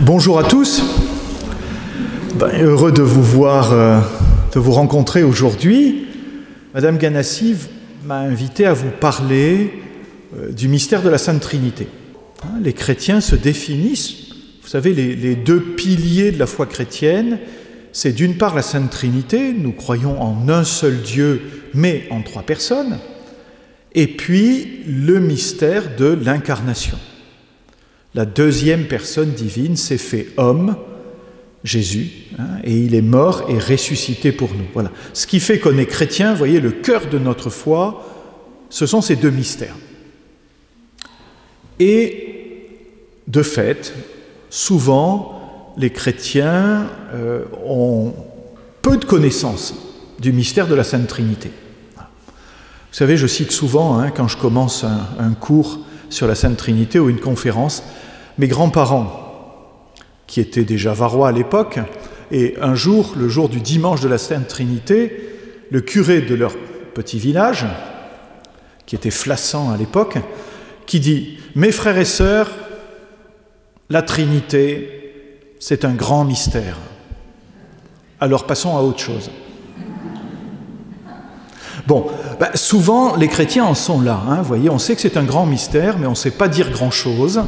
Bonjour à tous, heureux de vous voir, de vous rencontrer aujourd'hui. Madame Ganassi m'a invité à vous parler du mystère de la Sainte Trinité. Les chrétiens se définissent, vous savez, les deux piliers de la foi chrétienne, c'est d'une part la Sainte Trinité, nous croyons en un seul Dieu, mais en trois personnes, et puis le mystère de l'incarnation. La deuxième personne divine s'est fait homme, Jésus, et il est mort et ressuscité pour nous. Voilà. Ce qui fait qu'on est chrétien, vous voyez, le cœur de notre foi, ce sont ces deux mystères. Et de fait, souvent, les chrétiens ont peu de connaissances du mystère de la Sainte Trinité. Vous savez, je cite souvent, quand je commence un cours sur la Sainte Trinité ou une conférence, mes grands-parents, qui étaient déjà varois à l'époque, et un jour, le jour du dimanche de la Sainte Trinité, le curé de leur petit village, qui était Flassan à l'époque, qui dit « Mes frères et sœurs, la Trinité, c'est un grand mystère. Alors passons à autre chose. » Bon, souvent les chrétiens en sont là, vous voyez, on sait que c'est un grand mystère, mais on ne sait pas dire grand-chose,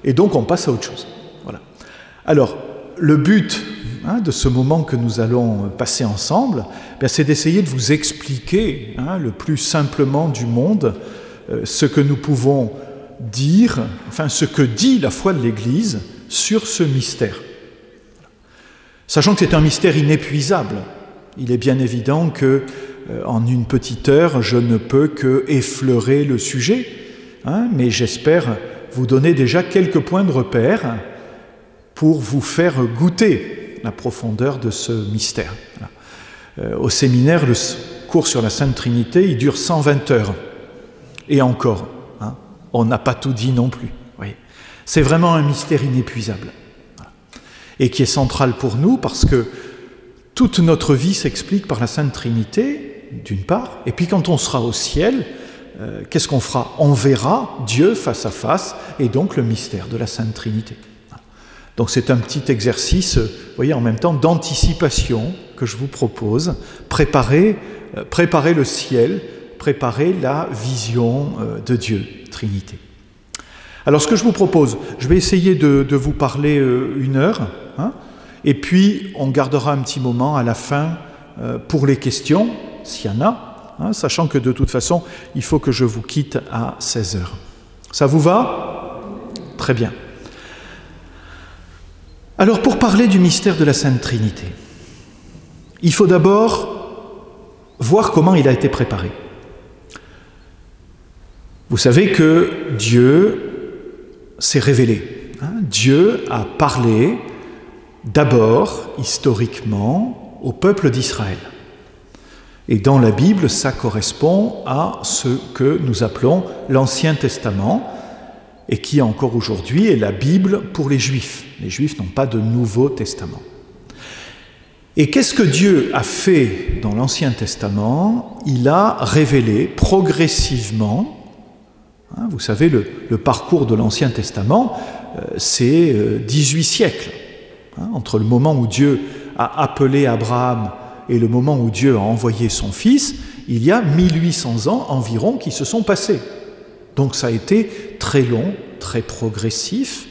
et donc on passe à autre chose. Voilà. Alors, le but de ce moment que nous allons passer ensemble, c'est d'essayer de vous expliquer le plus simplement du monde ce que nous pouvons dire, enfin ce que dit la foi de l'Église sur ce mystère. Sachant que c'est un mystère inépuisable, il est bien évident que en une petite heure, je ne peux que effleurer le sujet, mais j'espère vous donner déjà quelques points de repère pour vous faire goûter la profondeur de ce mystère. Au séminaire, le cours sur la Sainte Trinité, il dure 120 heures. Et encore, on n'a pas tout dit non plus. Voyez. C'est vraiment un mystère inépuisable. Et qui est central pour nous parce que toute notre vie s'explique par la Sainte Trinité, d'une part, et puis quand on sera au ciel, qu'est-ce qu'on fera? On verra Dieu face à face, et donc le mystère de la Sainte Trinité. Donc c'est un petit exercice, vous voyez, en même temps d'anticipation que je vous propose, préparer le ciel, préparer la vision de Dieu, Trinité. Alors ce que je vous propose, je vais essayer de vous parler une heure, et puis on gardera un petit moment à la fin pour les questions, s'il y en a, sachant que de toute façon, il faut que je vous quitte à 16 heures. Ça vous va? Très bien. Alors, pour parler du mystère de la Sainte Trinité, il faut d'abord voir comment il a été préparé. Vous savez que Dieu s'est révélé. Dieu a parlé d'abord, historiquement, au peuple d'Israël. Et dans la Bible, ça correspond à ce que nous appelons l'Ancien Testament, et qui encore aujourd'hui est la Bible pour les Juifs. Les Juifs n'ont pas de Nouveau Testament. Et qu'est-ce que Dieu a fait dans l'Ancien Testament? Il a révélé progressivement, vous savez, le parcours de l'Ancien Testament, c'est 18 siècles. Entre le moment où Dieu a appelé Abraham et le moment où Dieu a envoyé son Fils, il y a 1800 ans environ qui se sont passés. Donc ça a été très long, très progressif.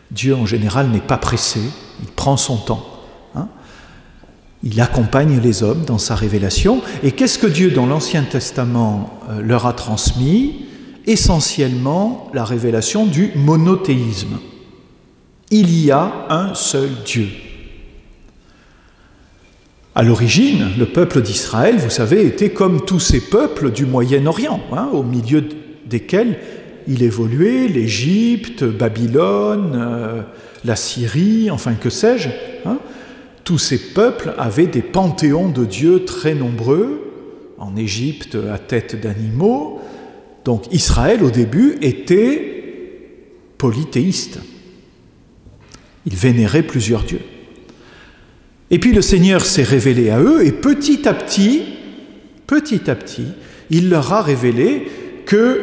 Dieu en général n'est pas pressé, il prend son temps. Il accompagne les hommes dans sa révélation. Et qu'est-ce que Dieu dans l'Ancien Testament leur a transmis? Essentiellement la révélation du monothéisme. Il y a un seul Dieu. À l'origine, le peuple d'Israël, vous savez, était comme tous ces peuples du Moyen-Orient, au milieu desquels il évoluait, l'Égypte, Babylone, la Syrie, enfin que sais-je. Tous ces peuples avaient des panthéons de dieux très nombreux, en Égypte à tête d'animaux. Donc Israël, au début, était polythéiste. Il vénérait plusieurs dieux. Et puis le Seigneur s'est révélé à eux, et petit à petit, il leur a révélé que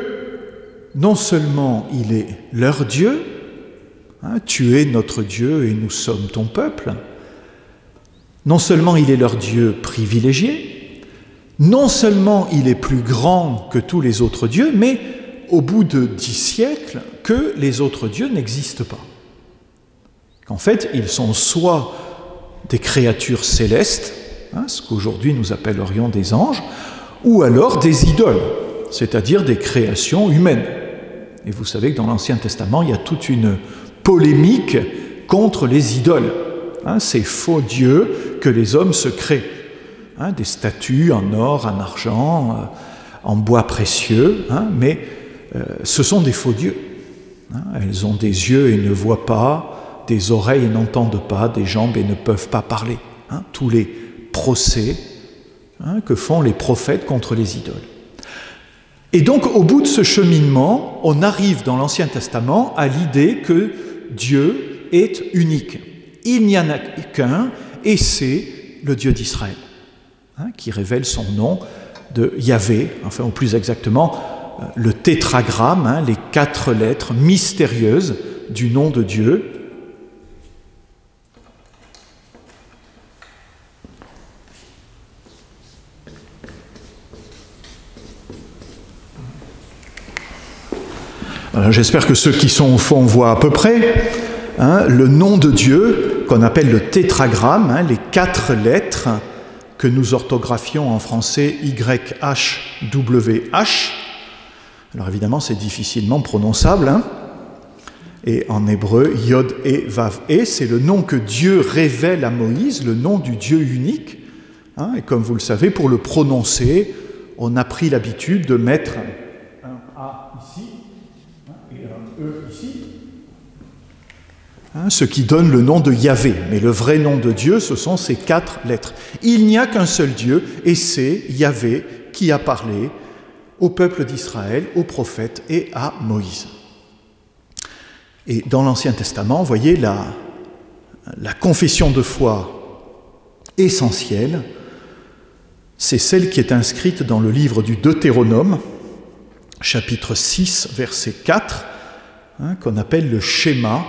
non seulement il est leur Dieu, Tu es notre Dieu et nous sommes ton peuple. Non seulement il est leur Dieu privilégié, non seulement il est plus grand que tous les autres dieux, mais au bout de 10 siècles, que les autres dieux n'existent pas. Qu'en fait, ils sont soit des créatures célestes, ce qu'aujourd'hui nous appellerions des anges, ou alors des idoles, c'est-à-dire des créations humaines. Et vous savez que dans l'Ancien Testament, il y a toute une polémique contre les idoles, ces faux dieux que les hommes se créent, des statues en or, en argent, en bois précieux, mais ce sont des faux dieux. Elles ont des yeux et ne voient pas, des oreilles et n'entendent pas, des jambes et ne peuvent pas parler. Tous les procès que font les prophètes contre les idoles. Et donc, au bout de ce cheminement, on arrive dans l'Ancien Testament à l'idée que Dieu est unique. Il n'y en a qu'un, et c'est le Dieu d'Israël, qui révèle son nom de Yahvé, enfin, ou plus exactement, le tétragramme, les 4 lettres mystérieuses du nom de Dieu. J'espère que ceux qui sont au fond voient à peu près le nom de Dieu, qu'on appelle le tétragramme, les 4 lettres que nous orthographions en français YHWH. Alors évidemment, c'est difficilement prononçable. Et en hébreu, Yod et Vav et, c'est le nom que Dieu révèle à Moïse, le nom du Dieu unique. Et comme vous le savez, pour le prononcer, on a pris l'habitude de mettre un A ici et un E ici, ce qui donne le nom de Yahvé. Mais le vrai nom de Dieu, ce sont ces 4 lettres. Il n'y a qu'un seul Dieu, et c'est Yahvé qui a parlé au peuple d'Israël, aux prophètes et à Moïse. Et dans l'Ancien Testament, vous voyez la confession de foi essentielle, c'est celle qui est inscrite dans le livre du Deutéronome, chapitre 6, verset 4, qu'on appelle le Shema,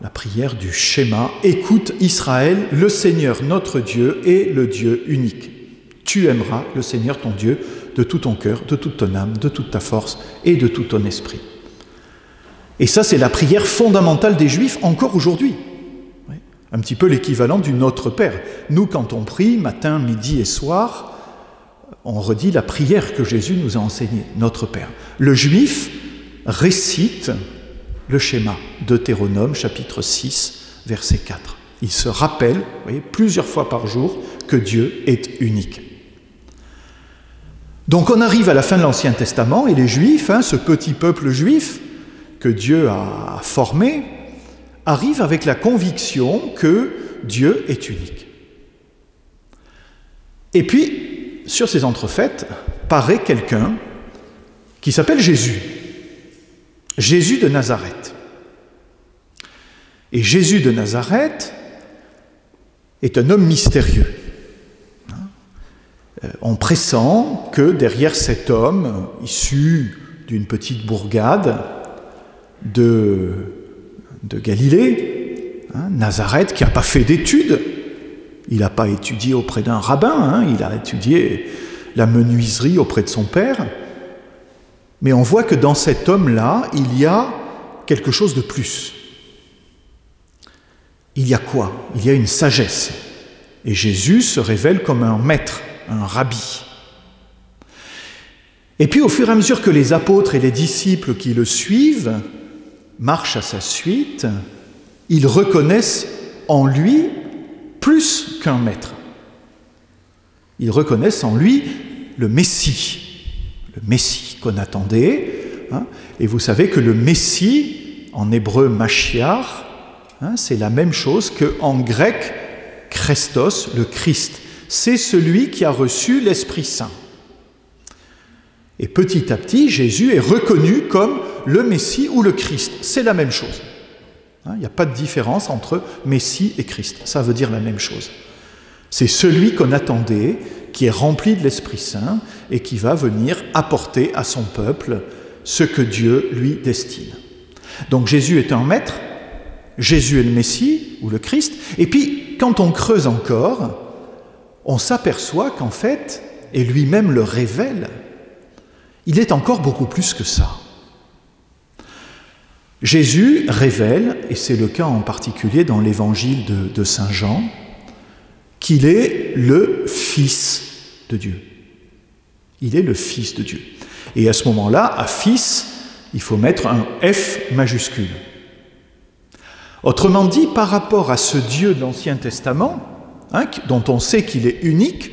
la prière du Shema. Écoute Israël, le Seigneur notre Dieu est le Dieu unique. Tu aimeras le Seigneur ton Dieu de tout ton cœur, de toute ton âme, de toute ta force et de tout ton esprit. Et ça, c'est la prière fondamentale des Juifs encore aujourd'hui. Un petit peu l'équivalent du Notre Père. Nous, quand on prie, matin, midi et soir, on redit la prière que Jésus nous a enseignée, Notre Père. Le Juif récite le schéma, Deutéronome, chapitre 6, verset 4. Il se rappelle, vous voyez, plusieurs fois par jour, que Dieu est unique. Donc on arrive à la fin de l'Ancien Testament, et les Juifs, ce petit peuple juif que Dieu a formé, arrive avec la conviction que Dieu est unique. Et puis, sur ces entrefaites, paraît quelqu'un qui s'appelle Jésus. Jésus de Nazareth. Et Jésus de Nazareth est un homme mystérieux. On pressent que derrière cet homme, issu d'une petite bourgade de Galilée, Nazareth, qui n'a pas fait d'études, il n'a pas étudié auprès d'un rabbin, il a étudié la menuiserie auprès de son père, mais on voit que dans cet homme-là, il y a quelque chose de plus. Il y a quoi? Il y a une sagesse. Et Jésus se révèle comme un maître, un rabbi. Et puis au fur et à mesure que les apôtres et les disciples qui le suivent marchent à sa suite, ils reconnaissent en lui plus qu'un maître. Ils reconnaissent en lui le Messie qu'on attendait. Et vous savez que le Messie, en hébreu Mashiach, c'est la même chose qu'en grec Christos, le Christ. C'est celui qui a reçu l'Esprit Saint. Et petit à petit, Jésus est reconnu comme le Messie ou le Christ. C'est la même chose. Il n'y a pas de différence entre Messie et Christ. Ça veut dire la même chose. C'est celui qu'on attendait, qui est rempli de l'Esprit Saint et qui va venir apporter à son peuple ce que Dieu lui destine. Donc Jésus est un maître, Jésus est le Messie ou le Christ. Et puis, quand on creuse encore, on s'aperçoit qu'en fait, et lui-même le révèle, il est encore beaucoup plus que ça. Jésus révèle, et c'est le cas en particulier dans l'évangile de Saint Jean, qu'il est le Fils de Dieu. Il est le Fils de Dieu. Et à ce moment-là, à Fils, il faut mettre un F majuscule. Autrement dit, par rapport à ce Dieu de l'Ancien Testament, dont on sait qu'il est unique,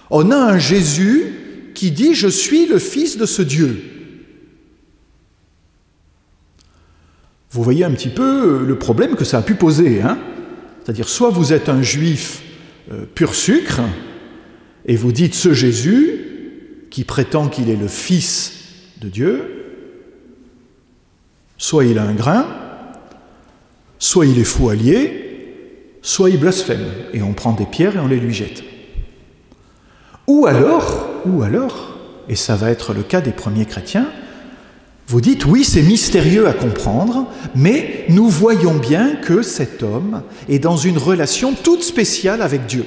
on a un Jésus qui dit « Je suis le Fils de ce Dieu ». Vous voyez un petit peu le problème que ça a pu poser. C'est-à-dire, soit vous êtes un juif pur sucre, et vous dites ce Jésus, qui prétend qu'il est le Fils de Dieu, soit il a un grain, soit il est faux allié, soit il blasphème, et on prend des pierres et on les lui jette. Ou alors, et ça va être le cas des premiers chrétiens, vous dites, oui, c'est mystérieux à comprendre, mais nous voyons bien que cet homme est dans une relation toute spéciale avec Dieu.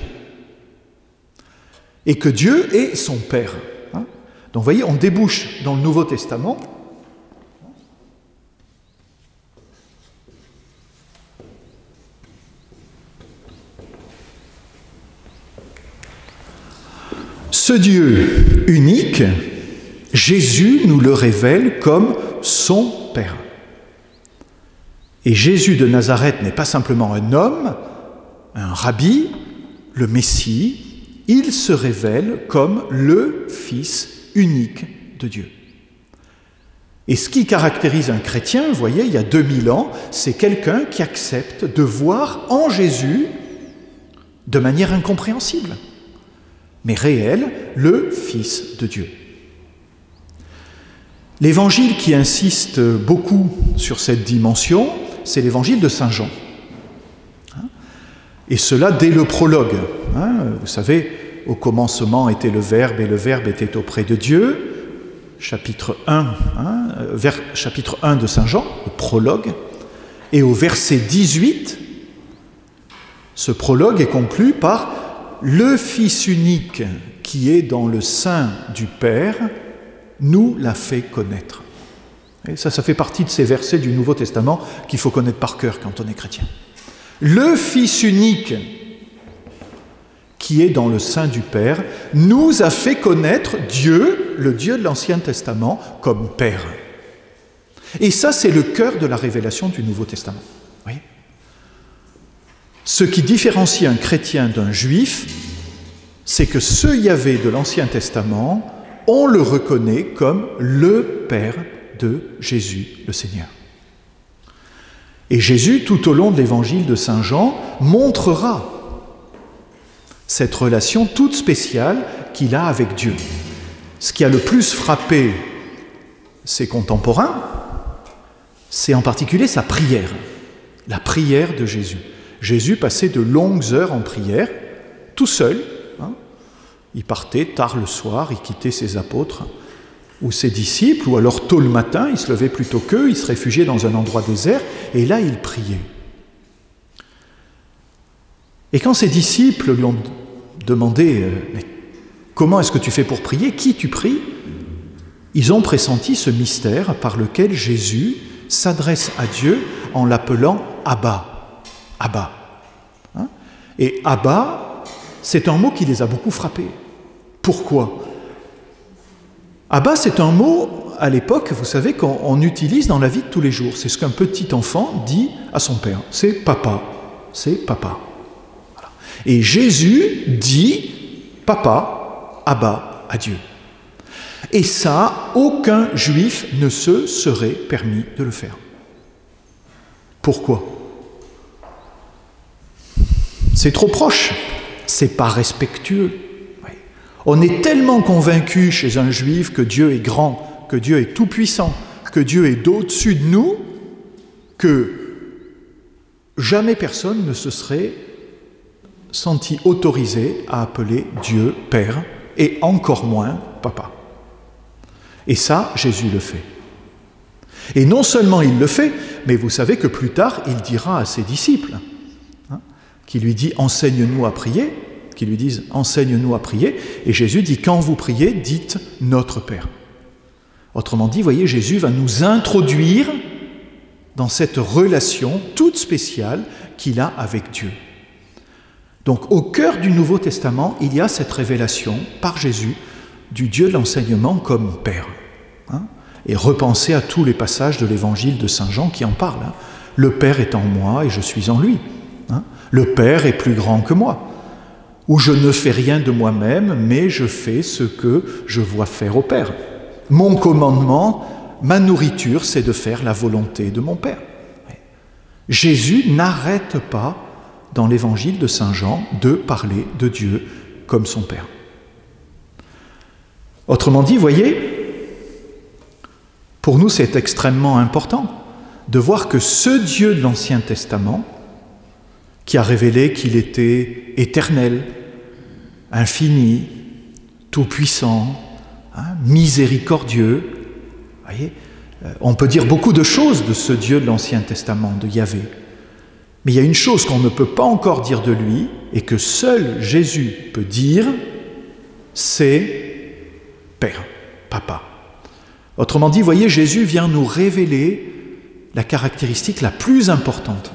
Et que Dieu est son Père. Donc, vous voyez, on débouche dans le Nouveau Testament. Ce Dieu unique, Jésus nous le révèle comme son Père. Et Jésus de Nazareth n'est pas simplement un homme, un rabbi, le Messie, il se révèle comme le Fils unique de Dieu. Et ce qui caractérise un chrétien, vous voyez, il y a 2000 ans, c'est quelqu'un qui accepte de voir en Jésus, de manière incompréhensible, mais réelle, le Fils de Dieu. L'évangile qui insiste beaucoup sur cette dimension, c'est l'évangile de Saint Jean. Et cela dès le prologue. Vous savez, au commencement était le Verbe, et le Verbe était auprès de Dieu. Chapitre 1, chapitre 1 de Saint Jean, le prologue. Et au verset 18, ce prologue est conclu par « Le Fils unique qui est dans le sein du Père nous l'a fait connaître ». Et ça fait partie de ces versets du Nouveau Testament qu'il faut connaître par cœur quand on est chrétien. Le Fils unique qui est dans le sein du Père nous a fait connaître Dieu, le Dieu de l'Ancien Testament, comme Père. Et ça, c'est le cœur de la révélation du Nouveau Testament. Oui. Ce qui différencie un chrétien d'un juif, c'est que ce Yahvé de l'Ancien Testament, on le reconnaît comme le Père de Jésus, le Seigneur. Et Jésus, tout au long de l'évangile de Saint Jean, montrera cette relation toute spéciale qu'il a avec Dieu. Ce qui a le plus frappé ses contemporains, c'est en particulier sa prière, la prière de Jésus. Jésus passait de longues heures en prière, tout seul. Il partait tard le soir, il quittait ses apôtres ou ses disciples, ou alors tôt le matin, il se levait plus tôt qu'eux, il se réfugiait dans un endroit désert, et là il priait. Et quand ses disciples lui ont demandé « Mais comment est-ce que tu fais pour prier? Qui tu pries ?» Ils ont pressenti ce mystère par lequel Jésus s'adresse à Dieu en l'appelant Abba. Abba. Et Abba, c'est un mot qui les a beaucoup frappés. Pourquoi? Abba, c'est un mot, à l'époque, vous savez, qu'on utilise dans la vie de tous les jours. C'est ce qu'un petit enfant dit à son père. C'est papa. C'est papa. Voilà. Et Jésus dit papa, Abba, à Dieu. Et ça, aucun juif ne se serait permis de le faire. Pourquoi? C'est trop proche. C'est pas respectueux. On est tellement convaincu chez un juif que Dieu est grand, que Dieu est tout-puissant, que Dieu est d'au-dessus de nous, que jamais personne ne se serait senti autorisé à appeler Dieu Père, et encore moins Papa. Et ça, Jésus le fait. Et non seulement il le fait, mais vous savez que plus tard, il dira à ses disciples, qui lui dit « enseigne-nous à prier », qui lui disent « enseigne-nous à prier », et Jésus dit « quand vous priez, dites notre Père ». Autrement dit, vous voyez, Jésus va nous introduire dans cette relation toute spéciale qu'il a avec Dieu. Donc au cœur du Nouveau Testament, il y a cette révélation par Jésus du Dieu de l'enseignement comme Père. Et repensez à tous les passages de l'évangile de Saint Jean qui en parlent. Le Père est en moi et je suis en lui. Le Père est plus grand que moi. Ou je ne fais rien de moi-même, mais je fais ce que je vois faire au Père. Mon commandement, ma nourriture, c'est de faire la volonté de mon Père. Jésus n'arrête pas, dans l'évangile de Saint Jean, de parler de Dieu comme son Père. Autrement dit, voyez, pour nous c'est extrêmement important de voir que ce Dieu de l'Ancien Testament, qui a révélé qu'il était éternel, infini, tout-puissant, miséricordieux, voyez, on peut dire beaucoup de choses de ce Dieu de l'Ancien Testament, de Yahvé. Mais il y a une chose qu'on ne peut pas encore dire de lui, et que seul Jésus peut dire, c'est Père, Papa. Autrement dit, voyez, Jésus vient nous révéler la caractéristique la plus importante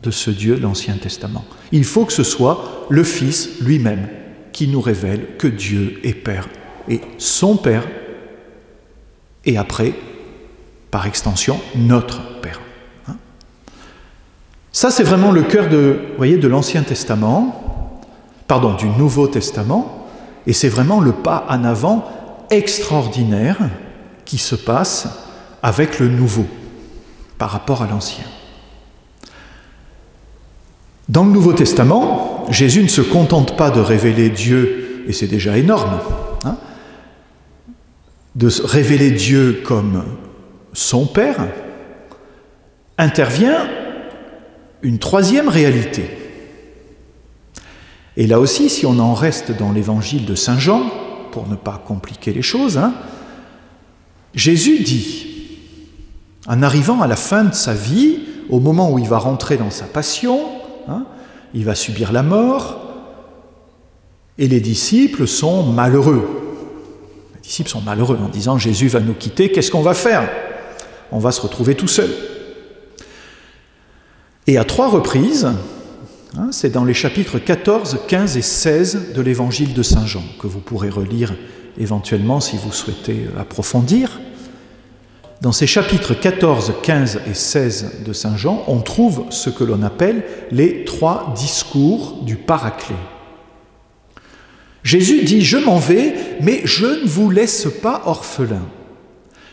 de ce Dieu de l'Ancien Testament. Il faut que ce soit le Fils lui-même qui nous révèle que Dieu est Père, et son Père, et après, par extension, notre Père. Ça, c'est vraiment le cœur de l'Ancien Testament, du Nouveau Testament, et c'est vraiment le pas en avant extraordinaire qui se passe avec le Nouveau par rapport à l'Ancien. Dans le Nouveau Testament, Jésus ne se contente pas de révéler Dieu, et c'est déjà énorme, de révéler Dieu comme son Père, intervient une troisième réalité. Et là aussi, si on en reste dans l'évangile de Saint Jean, pour ne pas compliquer les choses, Jésus dit, en arrivant à la fin de sa vie, au moment où il va rentrer dans sa passion, il va subir la mort, et les disciples sont malheureux. Les disciples sont malheureux en disant « Jésus va nous quitter, qu'est-ce qu'on va faire ? On va se retrouver tout seul. » Et à 3 reprises, c'est dans les chapitres 14, 15 et 16 de l'évangile de Saint Jean, que vous pourrez relire éventuellement si vous souhaitez approfondir. Dans ces chapitres 14, 15 et 16 de Saint Jean, on trouve ce que l'on appelle les 3 discours du Paraclet. Jésus dit « Je m'en vais, mais je ne vous laisse pas orphelins.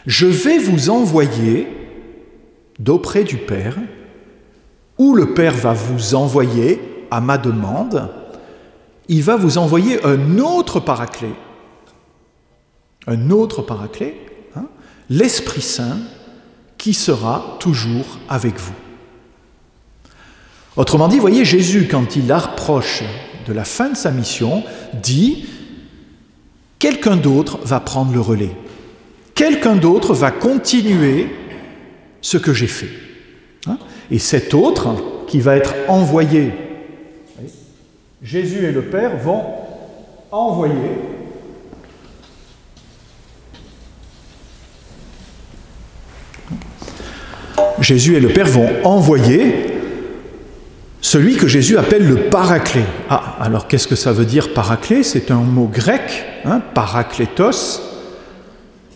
Je vais vous envoyer d'auprès du Père, où le Père va vous envoyer, à ma demande, il va vous envoyer un autre Paraclet, l'Esprit Saint, qui sera toujours avec vous. » Autrement dit, voyez, Jésus, quand il approche de la fin de sa mission, dit « Quelqu'un d'autre va prendre le relais. Quelqu'un d'autre va continuer ce que j'ai fait. » Et cet autre, qui va être envoyé, Jésus et le Père vont envoyer celui que Jésus appelle le Paraclet. Ah, alors qu'est-ce que ça veut dire Paraclet ? C'est un mot grec, parakletos,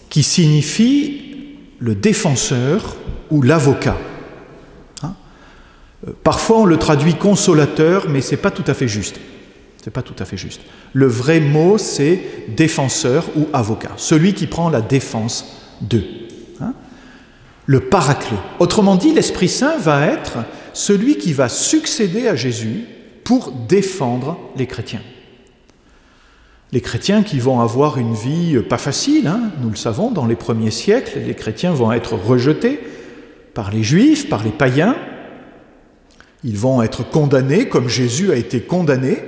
qui signifie le défenseur ou l'avocat. Parfois on le traduit consolateur, mais ce n'est pas tout à fait juste. Le vrai mot, c'est défenseur ou avocat, celui qui prend la défense d'eux. Le Paraclet. Autrement dit, l'Esprit Saint va être celui qui va succéder à Jésus pour défendre les chrétiens. Les chrétiens qui vont avoir une vie pas facile, nous le savons, dans les premiers siècles, les chrétiens vont être rejetés par les Juifs, par les païens. Ils vont être condamnés comme Jésus a été condamné.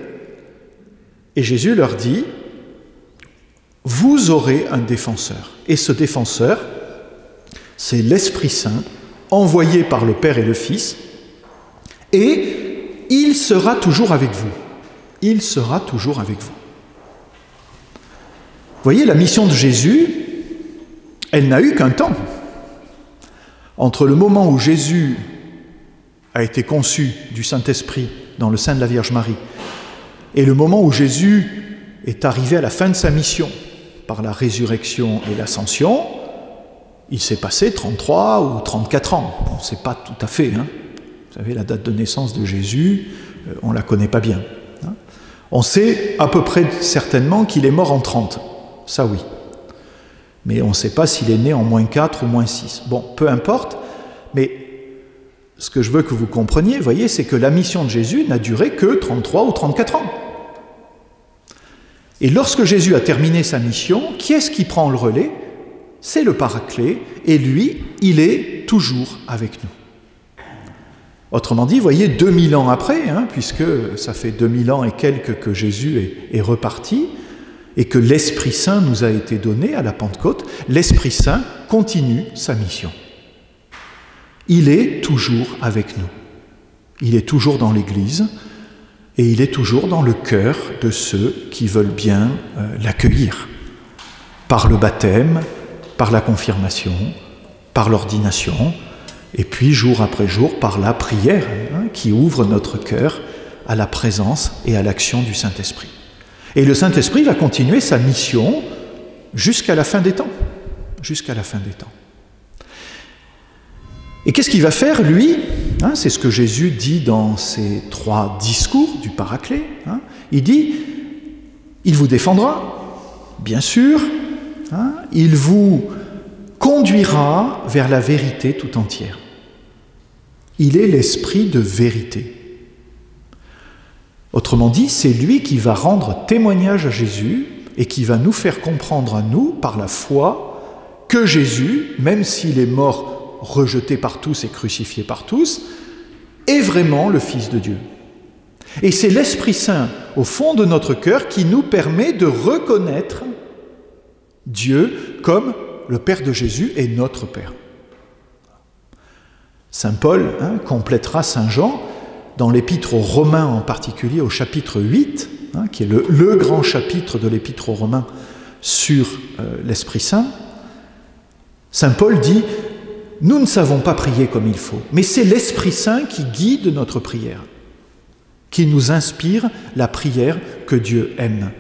Et Jésus leur dit, vous aurez un défenseur. Et ce défenseur, C'est l'Esprit Saint, envoyé par le Père et le Fils, et il sera toujours avec vous. Il sera toujours avec vous. Vous voyez, la mission de Jésus, elle n'a eu qu'un temps. Entre le moment où Jésus a été conçu du Saint-Esprit dans le sein de la Vierge Marie et le moment où Jésus est arrivé à la fin de sa mission par la résurrection et l'ascension, il s'est passé 33 ou 34 ans. On ne sait pas tout à fait. Hein. Vous savez, la date de naissance de Jésus, on ne la connaît pas bien. Hein. On sait à peu près certainement qu'il est mort en 30. Ça oui. Mais on ne sait pas s'il est né en -4 ou -6. Bon, peu importe, mais ce que je veux que vous compreniez, voyez, c'est que la mission de Jésus n'a duré que 33 ou 34 ans. Et lorsque Jésus a terminé sa mission, qui est-ce qui prend le relais? C'est le Paraclet, et lui, il est toujours avec nous. Autrement dit, voyez, 2000 ans après, hein, puisque ça fait 2000 ans et quelques que Jésus est reparti, et que l'Esprit Saint nous a été donné à la Pentecôte, l'Esprit Saint continue sa mission. Il est toujours avec nous. Il est toujours dans l'Église et il est toujours dans le cœur de ceux qui veulent bien l'accueillir. Par le baptême, par la confirmation, par l'ordination, et puis jour après jour par la prière hein, qui ouvre notre cœur à la présence et à l'action du Saint-Esprit. Et le Saint-Esprit va continuer sa mission jusqu'à la fin des temps. Jusqu'à la fin des temps. Et qu'est-ce qu'il va faire, lui hein, c'est ce que Jésus dit dans ses 3 discours du Paraclet. Hein, il dit, il vous défendra, bien sûr, hein, il vous conduira vers la vérité tout entière. Il est l'esprit de vérité. Autrement dit, c'est lui qui va rendre témoignage à Jésus et qui va nous faire comprendre à nous, par la foi, que Jésus, même s'il est mort rejeté par tous et crucifié par tous, est vraiment le Fils de Dieu. Et c'est l'Esprit Saint, au fond de notre cœur, qui nous permet de reconnaître Dieu comme le Père de Jésus et notre Père. Saint Paul hein, complétera Saint Jean dans l'Épître aux Romains en particulier, au chapitre 8, hein, qui est le grand chapitre de l'Épître aux Romains sur l'Esprit Saint. Saint Paul dit « Nous ne savons pas prier comme il faut, mais c'est l'Esprit Saint qui guide notre prière, qui nous inspire la prière que Dieu aime.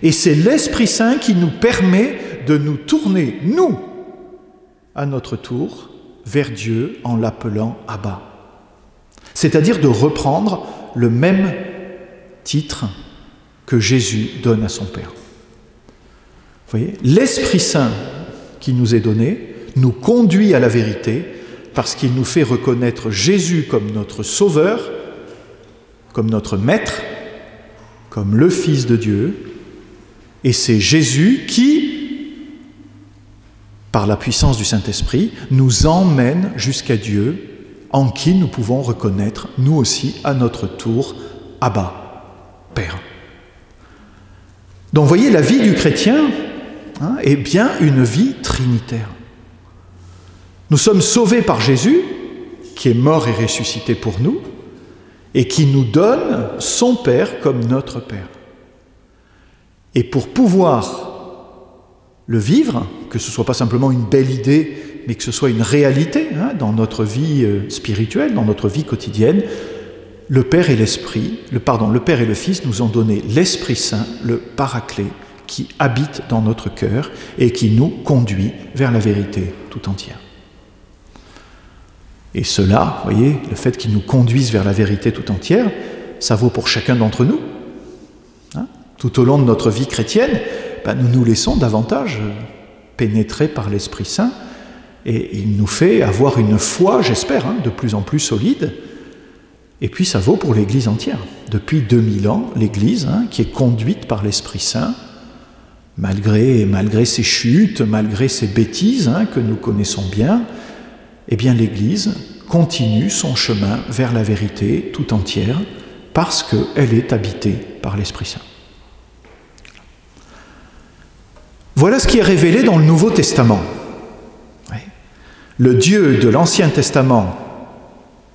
Et c'est l'Esprit Saint qui nous permet de nous tourner, nous, à notre tour, vers Dieu en l'appelant Abba. C'est-à-dire de reprendre le même titre que Jésus donne à son Père. Vous voyez, l'Esprit Saint qui nous est donné nous conduit à la vérité parce qu'il nous fait reconnaître Jésus comme notre Sauveur, comme notre Maître, comme le Fils de Dieu. Et c'est Jésus qui, par la puissance du Saint-Esprit, nous emmène jusqu'à Dieu, en qui nous pouvons reconnaître, nous aussi, à notre tour, Abba, Père. Donc, vous voyez, la vie du chrétien hein, est bien une vie trinitaire. Nous sommes sauvés par Jésus, qui est mort et ressuscité pour nous, et qui nous donne son Père comme notre Père. Et pour pouvoir le vivre, que ce ne soit pas simplement une belle idée, mais que ce soit une réalité hein, dans notre vie spirituelle, dans notre vie quotidienne, le Père et le Père et le Fils nous ont donné l'Esprit Saint, le Paraclet, qui habite dans notre cœur et qui nous conduit vers la vérité tout entière. Et cela, vous voyez, le fait qu'il nous conduise vers la vérité tout entière, ça vaut pour chacun d'entre nous. Hein, tout au long de notre vie chrétienne, nous nous laissons davantage pénétrer par l'Esprit Saint et il nous fait avoir une foi, j'espère, hein, de plus en plus solide. Et puis ça vaut pour l'Église entière. Depuis 2000 ans, l'Église, hein, qui est conduite par l'Esprit Saint, malgré ses chutes, malgré ses bêtises hein, que nous connaissons bien, eh bien l'Église continue son chemin vers la vérité tout entière parce qu'elle est habitée par l'Esprit Saint. Voilà ce qui est révélé dans le Nouveau Testament. Le Dieu de l'Ancien Testament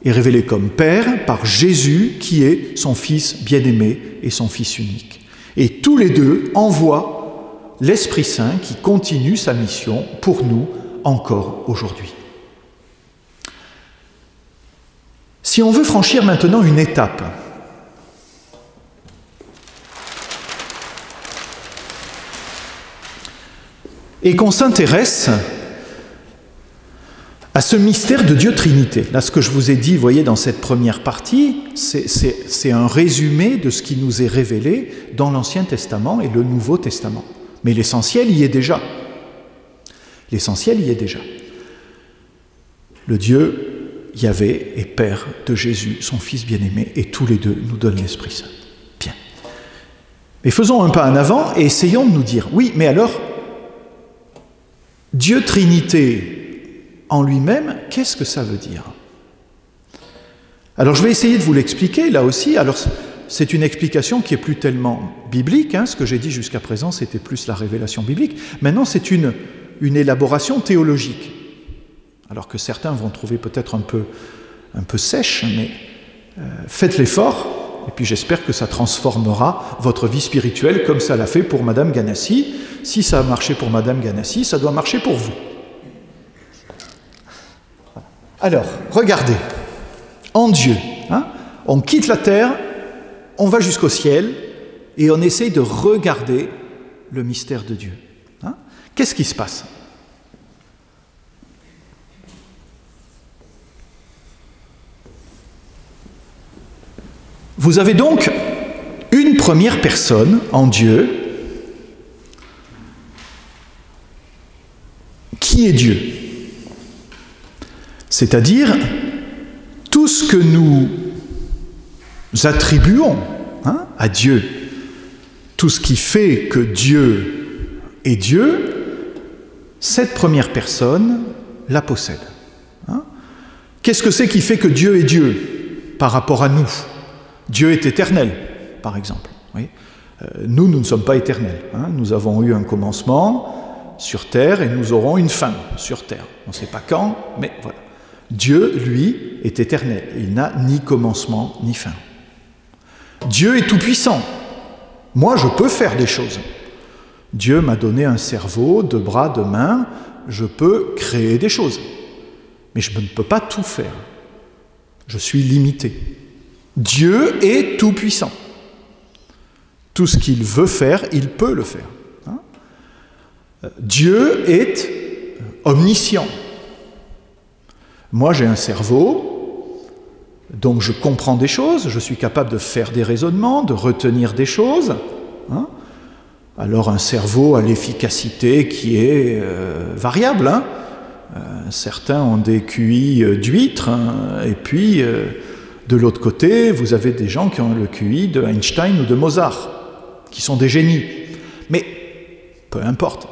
est révélé comme Père par Jésus, qui est son Fils bien-aimé et son Fils unique. Et tous les deux envoient l'Esprit Saint qui continue sa mission pour nous encore aujourd'hui. Si on veut franchir maintenant une étape, et qu'on s'intéresse à ce mystère de Dieu Trinité. Là, ce que je vous ai dit, vous voyez, dans cette première partie, c'est un résumé de ce qui nous est révélé dans l'Ancien Testament et le Nouveau Testament. Mais l'essentiel y est déjà. L'essentiel y est déjà. Le Dieu Yahvé est Père de Jésus, son Fils bien-aimé, et tous les deux nous donnent l'Esprit Saint. Bien. Mais faisons un pas en avant et essayons de nous dire, oui, mais alors, Dieu Trinité en lui-même, qu'est-ce que ça veut dire? Alors je vais essayer de vous l'expliquer là aussi. Alors c'est une explication qui est plus tellement biblique, hein. Ce que j'ai dit jusqu'à présent c'était plus la révélation biblique. Maintenant c'est une élaboration théologique. Alors que certains vont trouver peut-être un peu sèche, mais faites l'effort, et puis j'espère que ça transformera votre vie spirituelle comme ça l'a fait pour Madame Ganassi. Si ça a marché pour Madame Ganassi, ça doit marcher pour vous. Alors, regardez, en Dieu, hein, on quitte la terre, on va jusqu'au ciel, et on essaye de regarder le mystère de Dieu. Hein. Qu'est-ce qui se passe? Vous avez donc une première personne en Dieu, qui est Dieu. C'est-à-dire, tout ce que nous attribuons à Dieu, tout ce qui fait que Dieu est Dieu, cette première personne la possède. Qu'est-ce que c'est qui fait que Dieu est Dieu par rapport à nous? Dieu est éternel, par exemple. Oui. Nous ne sommes pas éternels. Nous avons eu un commencement sur terre et nous aurons une fin sur terre. On ne sait pas quand, mais voilà. Dieu, lui, est éternel. Il n'a ni commencement ni fin. Dieu est tout-puissant. Moi, je peux faire des choses. Dieu m'a donné un cerveau, 2 bras, 2 mains. Je peux créer des choses. Mais je ne peux pas tout faire. Je suis limité. Dieu est tout-puissant. Tout ce qu'il veut faire, il peut le faire. Dieu est omniscient. Moi, j'ai un cerveau, donc je comprends des choses, je suis capable de faire des raisonnements, de retenir des choses. Alors un cerveau a l'efficacité qui est variable. Certains ont des QI d'huîtres, et puis de l'autre côté, vous avez des gens qui ont le QI de Einstein ou de Mozart, qui sont des génies. Mais peu importe.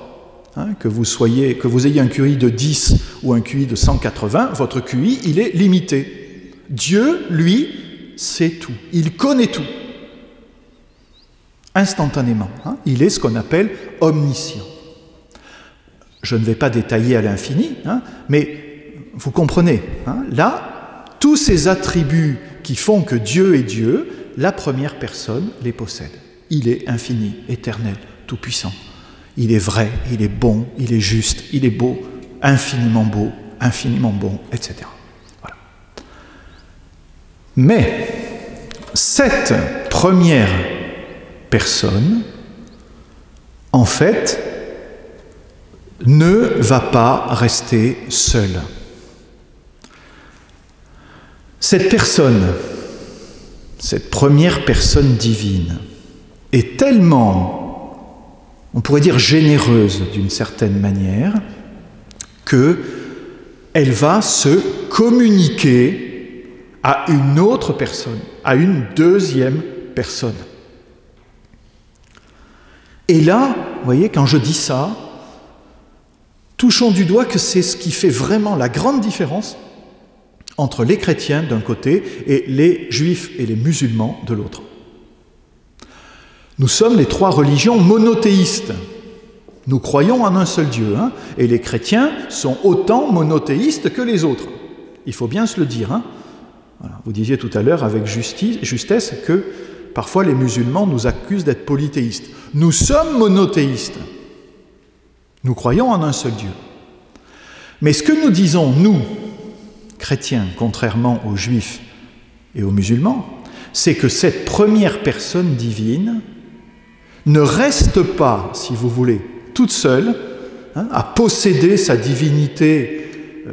Que vous ayez un QI de 10 ou un QI de 180, votre QI, il est limité. Dieu, lui, sait tout. Il connaît tout. Instantanément. Il est ce qu'on appelle omniscient. Je ne vais pas détailler à l'infini, mais vous comprenez. Là, tous ces attributs qui font que Dieu est Dieu, la première personne les possède. Il est infini, éternel, tout-puissant. Il est vrai, il est bon, il est juste, il est beau, infiniment bon, etc. Voilà. Mais cette première personne, en fait, ne va pas rester seule. Cette personne, cette première personne divine, est tellement, on pourrait dire généreuse d'une certaine manière, qu'elle va se communiquer à une autre personne, à une deuxième personne. Et là, vous voyez, quand je dis ça, touchons du doigt que c'est ce qui fait vraiment la grande différence entre les chrétiens d'un côté et les juifs et les musulmans de l'autre. Nous sommes les 3 religions monothéistes. Nous croyons en un seul Dieu, hein, et les chrétiens sont autant monothéistes que les autres. Il faut bien se le dire. Hein. Voilà. Vous disiez tout à l'heure avec justesse que parfois les musulmans nous accusent d'être polythéistes. Nous sommes monothéistes. Nous croyons en un seul Dieu. Mais ce que nous disons, nous, chrétiens, contrairement aux juifs et aux musulmans, c'est que cette première personne divine ne reste pas, si vous voulez, toute seule, hein, à posséder sa divinité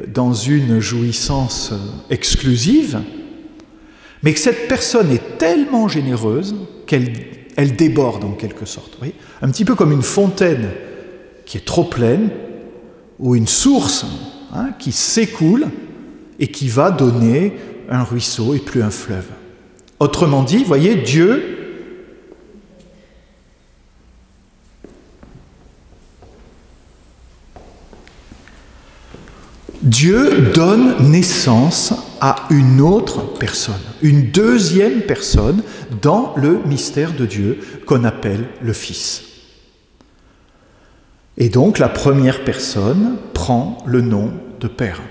dans une jouissance exclusive, mais que cette personne est tellement généreuse qu'elle déborde en quelque sorte. Vous voyez, un petit peu comme une fontaine qui est trop pleine, ou une source, hein, qui s'écoule et qui va donner un ruisseau et plus un fleuve. Autrement dit, vous voyez, Dieu donne naissance à une autre personne, une deuxième personne dans le mystère de Dieu qu'on appelle le Fils. Et donc la première personne prend le nom de Père.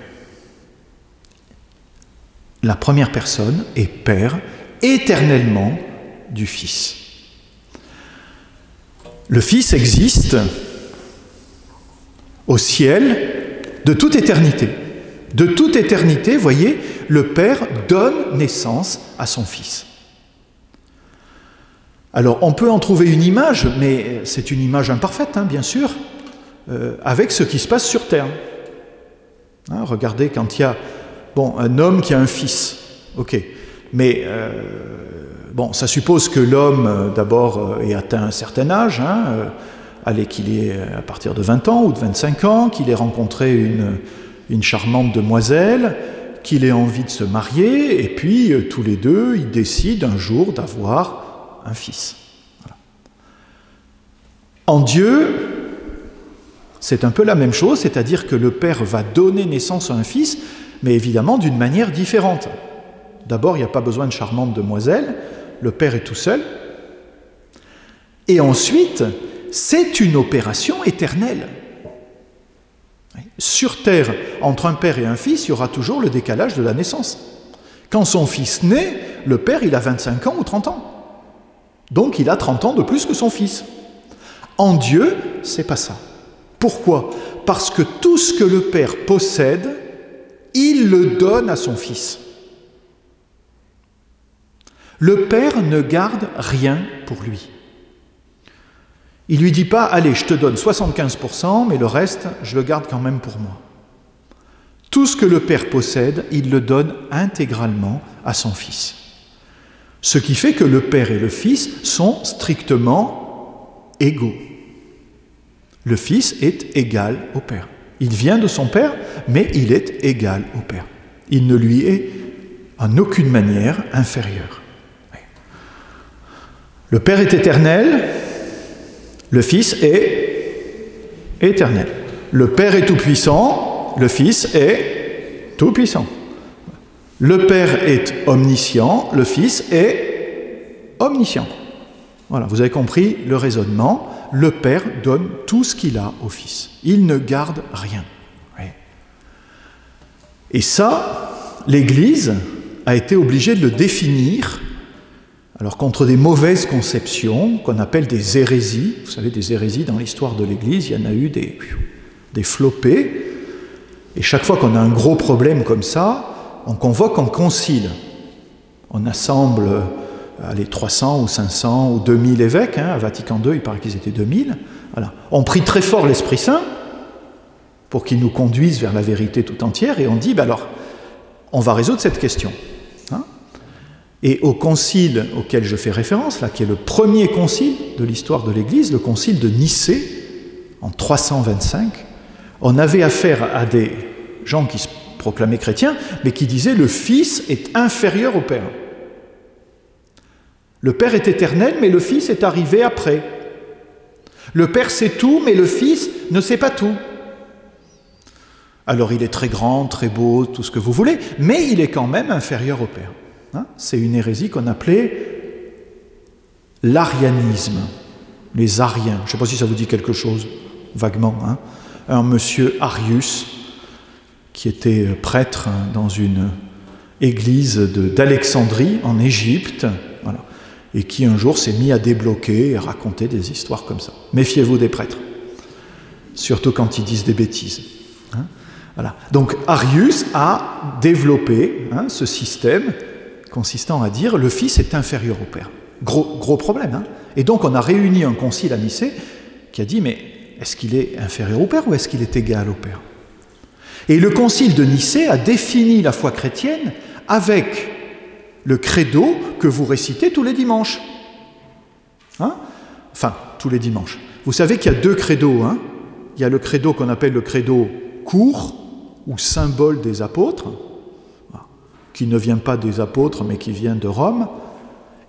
La première personne est Père éternellement du Fils. Le Fils existe au ciel de toute éternité. De toute éternité, voyez, le Père donne naissance à son Fils. Alors, on peut en trouver une image, mais c'est une image imparfaite, hein, bien sûr, avec ce qui se passe sur Terre. Hein, regardez, quand il y a un homme qui a un fils, ok, mais ça suppose que l'homme, d'abord, ait atteint un certain âge, hein, qu'il ait à partir de 20 ans ou de 25 ans, qu'il ait rencontré une charmante demoiselle, qu'il ait envie de se marier, et puis tous les deux, ils décident un jour d'avoir un fils. Voilà. En Dieu, c'est un peu la même chose, c'est-à-dire que le Père va donner naissance à un fils, mais évidemment d'une manière différente. D'abord, il n'y a pas besoin de charmante demoiselle, le Père est tout seul, et ensuite, c'est une opération éternelle. Sur Terre, entre un père et un fils, il y aura toujours le décalage de la naissance. Quand son fils naît, le père, il a 25 ans ou 30 ans. Donc, il a 30 ans de plus que son fils. En Dieu, c'est pas ça. Pourquoi? Parce que tout ce que le père possède, il le donne à son fils. Le père ne garde rien pour lui. Il ne lui dit pas « Allez, je te donne 75%, mais le reste, je le garde quand même pour moi. » Tout ce que le Père possède, il le donne intégralement à son Fils. Ce qui fait que le Père et le Fils sont strictement égaux. Le Fils est égal au Père. Il vient de son Père, mais il est égal au Père. Il ne lui est en aucune manière inférieur. Le Père est éternel. Le Fils est éternel. Le Père est tout-puissant, le Fils est tout-puissant. Le Père est omniscient, le Fils est omniscient. Voilà, vous avez compris le raisonnement. Le Père donne tout ce qu'il a au Fils. Il ne garde rien. Oui. Et ça, l'Église a été obligée de le définir. Alors, contre des mauvaises conceptions, qu'on appelle des hérésies, vous savez, des hérésies dans l'histoire de l'Église, il y en a eu des flopées, et chaque fois qu'on a un gros problème comme ça, on convoque un concile. On assemble les 300 ou 500 ou 2000 évêques, hein, à Vatican II, il paraît qu'ils étaient 2000. Voilà. On prie très fort l'Esprit Saint pour qu'il nous conduise vers la vérité tout entière, et on dit, alors, on va résoudre cette question. Et au concile auquel je fais référence, là, qui est le premier concile de l'histoire de l'Église, le concile de Nicée, en 325, on avait affaire à des gens qui se proclamaient chrétiens, mais qui disaient « le Fils est inférieur au Père ». Le Père est éternel, mais le Fils est arrivé après. Le Père sait tout, mais le Fils ne sait pas tout. Alors il est très grand, très beau, tout ce que vous voulez, mais il est quand même inférieur au Père. Hein, c'est une hérésie qu'on appelait l'arianisme, les ariens. Je ne sais pas si ça vous dit quelque chose. vaguement, hein, un monsieur Arius, qui était prêtre dans une église d'Alexandrie, en Égypte, voilà, et qui un jour s'est mis à débloquer et à raconter des histoires comme ça. Méfiez-vous des prêtres, surtout quand ils disent des bêtises. Hein, voilà. Donc Arius a développé, hein, ce système consistant à dire le Fils est inférieur au Père. Gros problème. Hein. Et donc on a réuni un concile à Nicée qui a dit, mais est-ce qu'il est inférieur au Père ou est-ce qu'il est égal au Père? Et le concile de Nicée a défini la foi chrétienne avec le credo que vous récitez tous les dimanches. Hein? Enfin, tous les dimanches. Vous savez qu'il y a deux credos. Hein? Il y a le credo qu'on appelle le credo court, ou symbole des apôtres, qui ne vient pas des apôtres, mais qui vient de Rome.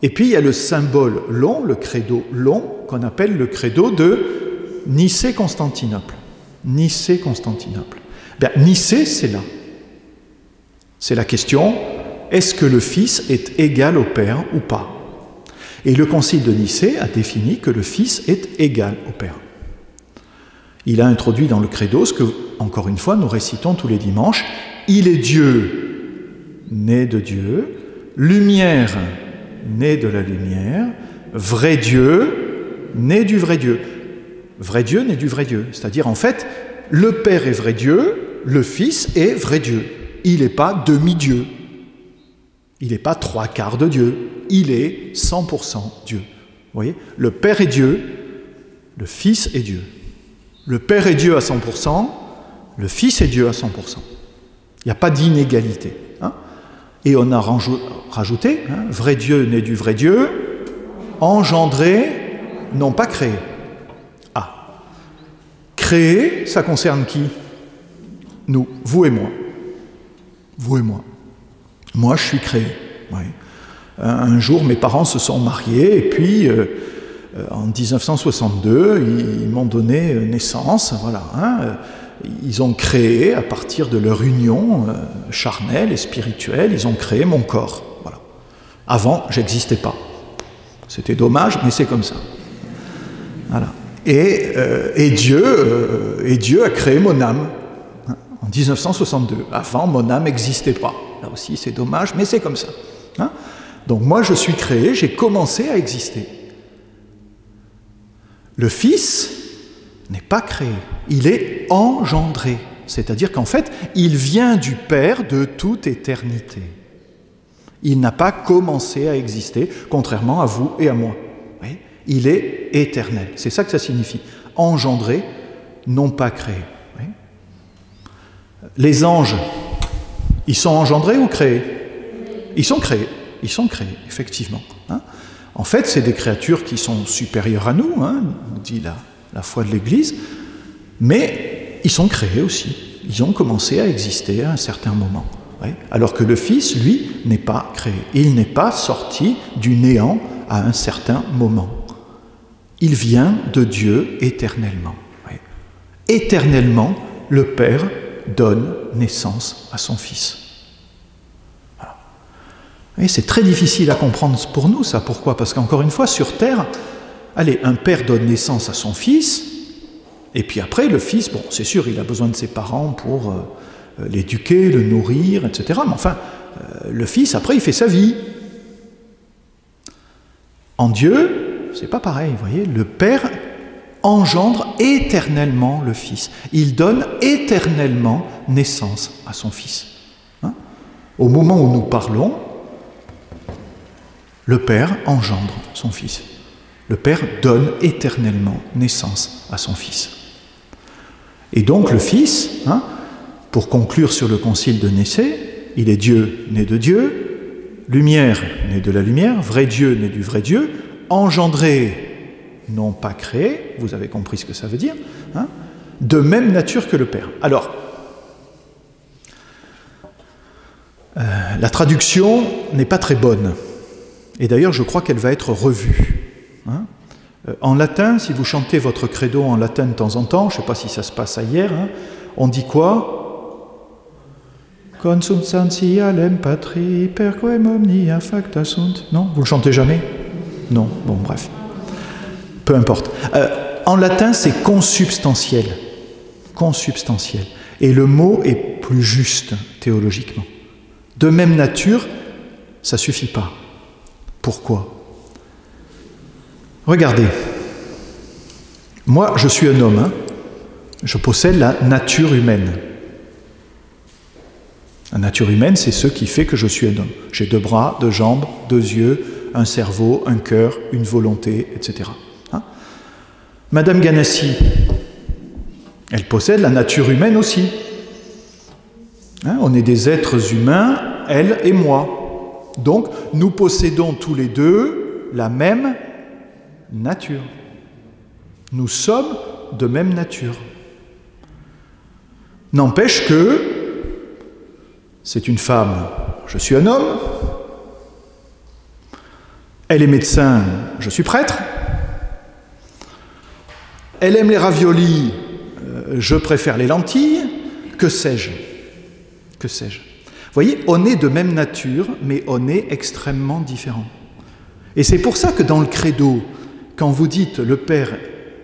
Et puis il y a le symbole long, le credo long, qu'on appelle le credo de Nicée-Constantinople. Nicée-Constantinople. Bien, Nicée, c'est là. C'est la question, est-ce que le Fils est égal au Père ou pas? Et le concile de Nicée a défini que le Fils est égal au Père. Il a introduit dans le credo ce que, encore une fois, nous récitons tous les dimanches. Il est Dieu, né de Dieu, lumière, né de la lumière, vrai Dieu, né du vrai Dieu. Vrai Dieu, né du vrai Dieu. C'est-à-dire, en fait, le Père est vrai Dieu, le Fils est vrai Dieu. Il n'est pas demi-dieu. Il n'est pas trois quarts de Dieu. Il est 100% Dieu. Vous voyez? Le Père est Dieu, le Fils est Dieu. Le Père est Dieu à 100%, le Fils est Dieu à 100%. Il n'y a pas d'inégalité. Hein? Et on a rajouté, hein, vrai Dieu né du vrai Dieu, engendré, non pas créé. Ah. Créé, ça concerne qui? Nous, vous et moi. Vous et moi. Moi, je suis créé. Oui. Un jour, mes parents se sont mariés et puis, en 1962, ils m'ont donné naissance. Voilà, hein. Ils ont créé, à partir de leur union charnelle et spirituelle, ils ont créé mon corps. Voilà. Avant, j'existais pas. C'était dommage, mais c'est comme ça. Voilà. Et Dieu a créé mon âme en 1962. Avant, mon âme n'existait pas. Là aussi, c'est dommage, mais c'est comme ça. Hein? Donc moi, je suis créé, j'ai commencé à exister. Le Fils n'est pas créé, il est engendré. C'est-à-dire qu'en fait, il vient du Père de toute éternité. Il n'a pas commencé à exister, contrairement à vous et à moi. Oui, il est éternel. C'est ça que ça signifie. Engendré, non pas créé. Oui. Les anges, ils sont engendrés ou créés? Ils sont créés. Ils sont créés, effectivement. Hein? En fait, c'est des créatures qui sont supérieures à nous, hein, dit la foi de l'Église, mais ils sont créés aussi. Ils ont commencé à exister à un certain moment. Ouais. Alors que le Fils, lui, n'est pas créé. Il n'est pas sorti du néant à un certain moment. Il vient de Dieu éternellement. Ouais. Éternellement, le Père donne naissance à son Fils. Voilà. Et c'est très difficile à comprendre pour nous, ça. Pourquoi? Parce qu'encore une fois, sur Terre, allez, un père donne naissance à son fils, et puis après, le fils, bon, c'est sûr, il a besoin de ses parents pour l'éduquer, le nourrir, etc. Mais enfin, le fils, après, il fait sa vie. En Dieu, c'est pas pareil, vous voyez, le Père engendre éternellement le Fils. Il donne éternellement naissance à son Fils. Hein? Au moment où nous parlons, le Père engendre son Fils. Le Père donne éternellement naissance à son Fils. Et donc le Fils, hein, pour conclure sur le concile de Nicée, il est Dieu né de Dieu, lumière né de la lumière, vrai Dieu né du vrai Dieu, engendré, non pas créé, vous avez compris ce que ça veut dire, hein, de même nature que le Père. Alors, la traduction n'est pas très bonne, et d'ailleurs je crois qu'elle va être revue. Hein. En latin, si vous chantez votre credo en latin de temps en temps, je ne sais pas si ça se passe ailleurs, hein, on dit quoi? Consubstantialem patri perquem omnia facta sunt. Non, vous le chantez jamais? Non, bon, bref. Peu importe. En latin, c'est consubstantiel. Consubstantiel. Et le mot est plus juste théologiquement. De même nature, ça ne suffit pas. Pourquoi? Regardez. Moi, je suis un homme. Hein. Je possède la nature humaine. La nature humaine, c'est ce qui fait que je suis un homme. J'ai 2 bras, 2 jambes, 2 yeux, un cerveau, un cœur, une volonté, etc. Hein? Madame Ganassi, elle possède la nature humaine aussi. Hein? On est des êtres humains, elle et moi. Donc, nous possédons tous les deux la même nature. Nous sommes de même nature. N'empêche que c'est une femme, je suis un homme. Elle est médecin, je suis prêtre. Elle aime les raviolis, je préfère les lentilles. Que sais-je? Que sais-je? Vous voyez, on est de même nature, mais on est extrêmement différents. Et c'est pour ça que dans le credo, quand vous dites le Père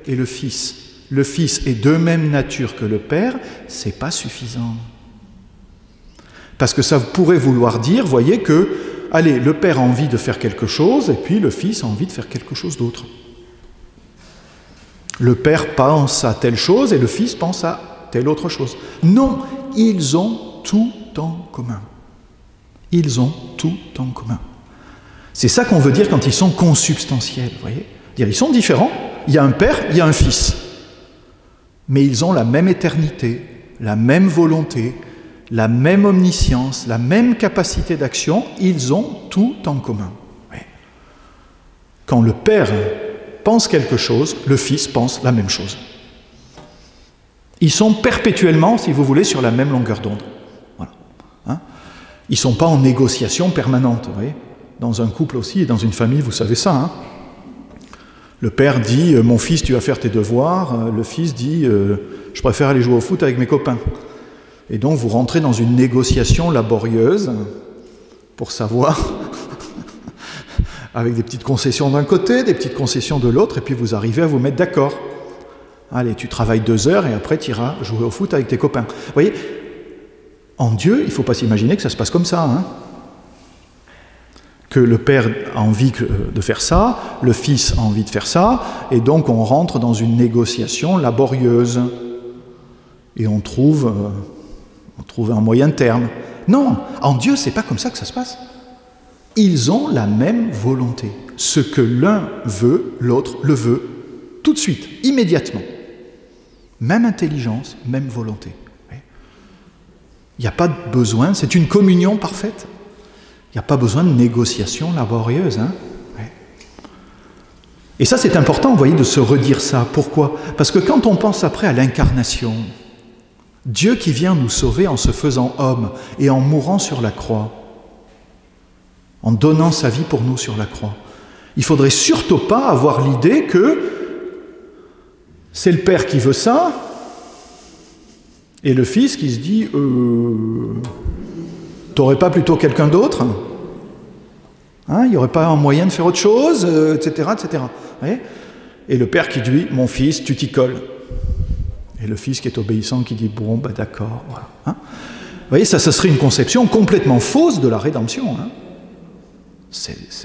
et le Fils est de même nature que le Père, c'est pas suffisant. Parce que ça pourrait vouloir dire, voyez, que, allez, le Père a envie de faire quelque chose, et puis le Fils a envie de faire quelque chose d'autre. Le Père pense à telle chose, et le Fils pense à telle autre chose. Non, ils ont tout en commun. Ils ont tout en commun. C'est ça qu'on veut dire quand ils sont consubstantiels, vous voyez. Dire, ils sont différents, il y a un Père, il y a un Fils. Mais ils ont la même éternité, la même volonté, la même omniscience, la même capacité d'action, ils ont tout en commun. Oui. Quand le Père pense quelque chose, le Fils pense la même chose. Ils sont perpétuellement, si vous voulez, sur la même longueur d'onde. Voilà. Hein? Ils ne sont pas en négociation permanente. Vous voyez. Dans un couple aussi et dans une famille, vous savez ça. Hein? Le père dit « Mon fils, tu vas faire tes devoirs ». Le fils dit « Je préfère aller jouer au foot avec mes copains ». Et donc vous rentrez dans une négociation laborieuse pour savoir, avec des petites concessions d'un côté, des petites concessions de l'autre, et puis vous arrivez à vous mettre d'accord. Allez, tu travailles 2 heures et après tu iras jouer au foot avec tes copains. Vous voyez, en Dieu, il ne faut pas s'imaginer que ça se passe comme ça. Hein. Que le Père a envie de faire ça, le Fils a envie de faire ça, et donc on rentre dans une négociation laborieuse. Et on trouve un moyen terme. Non, en Dieu, c'est pas comme ça que ça se passe. Ils ont la même volonté. Ce que l'un veut, l'autre le veut, tout de suite, immédiatement. Même intelligence, même volonté. Il n'y a pas de besoin, c'est une communion parfaite. Il n'y a pas besoin de négociation laborieuse. Hein. Et ça, c'est important, vous voyez, de se redire ça. Pourquoi? Parce que quand on pense après à l'incarnation, Dieu qui vient nous sauver en se faisant homme et en mourant sur la croix, en donnant sa vie pour nous sur la croix, il ne faudrait surtout pas avoir l'idée que c'est le Père qui veut ça et le Fils qui se dit t'aurais pas plutôt quelqu'un d'autre? Hein, il n'y aurait pas un moyen de faire autre chose, etc. etc. Et le Père qui dit mon fils, tu t'y colles. Et le Fils qui est obéissant qui dit bon, bah d'accord. Voilà. Hein. Vous voyez, ça serait une conception complètement fausse de la rédemption. Hein.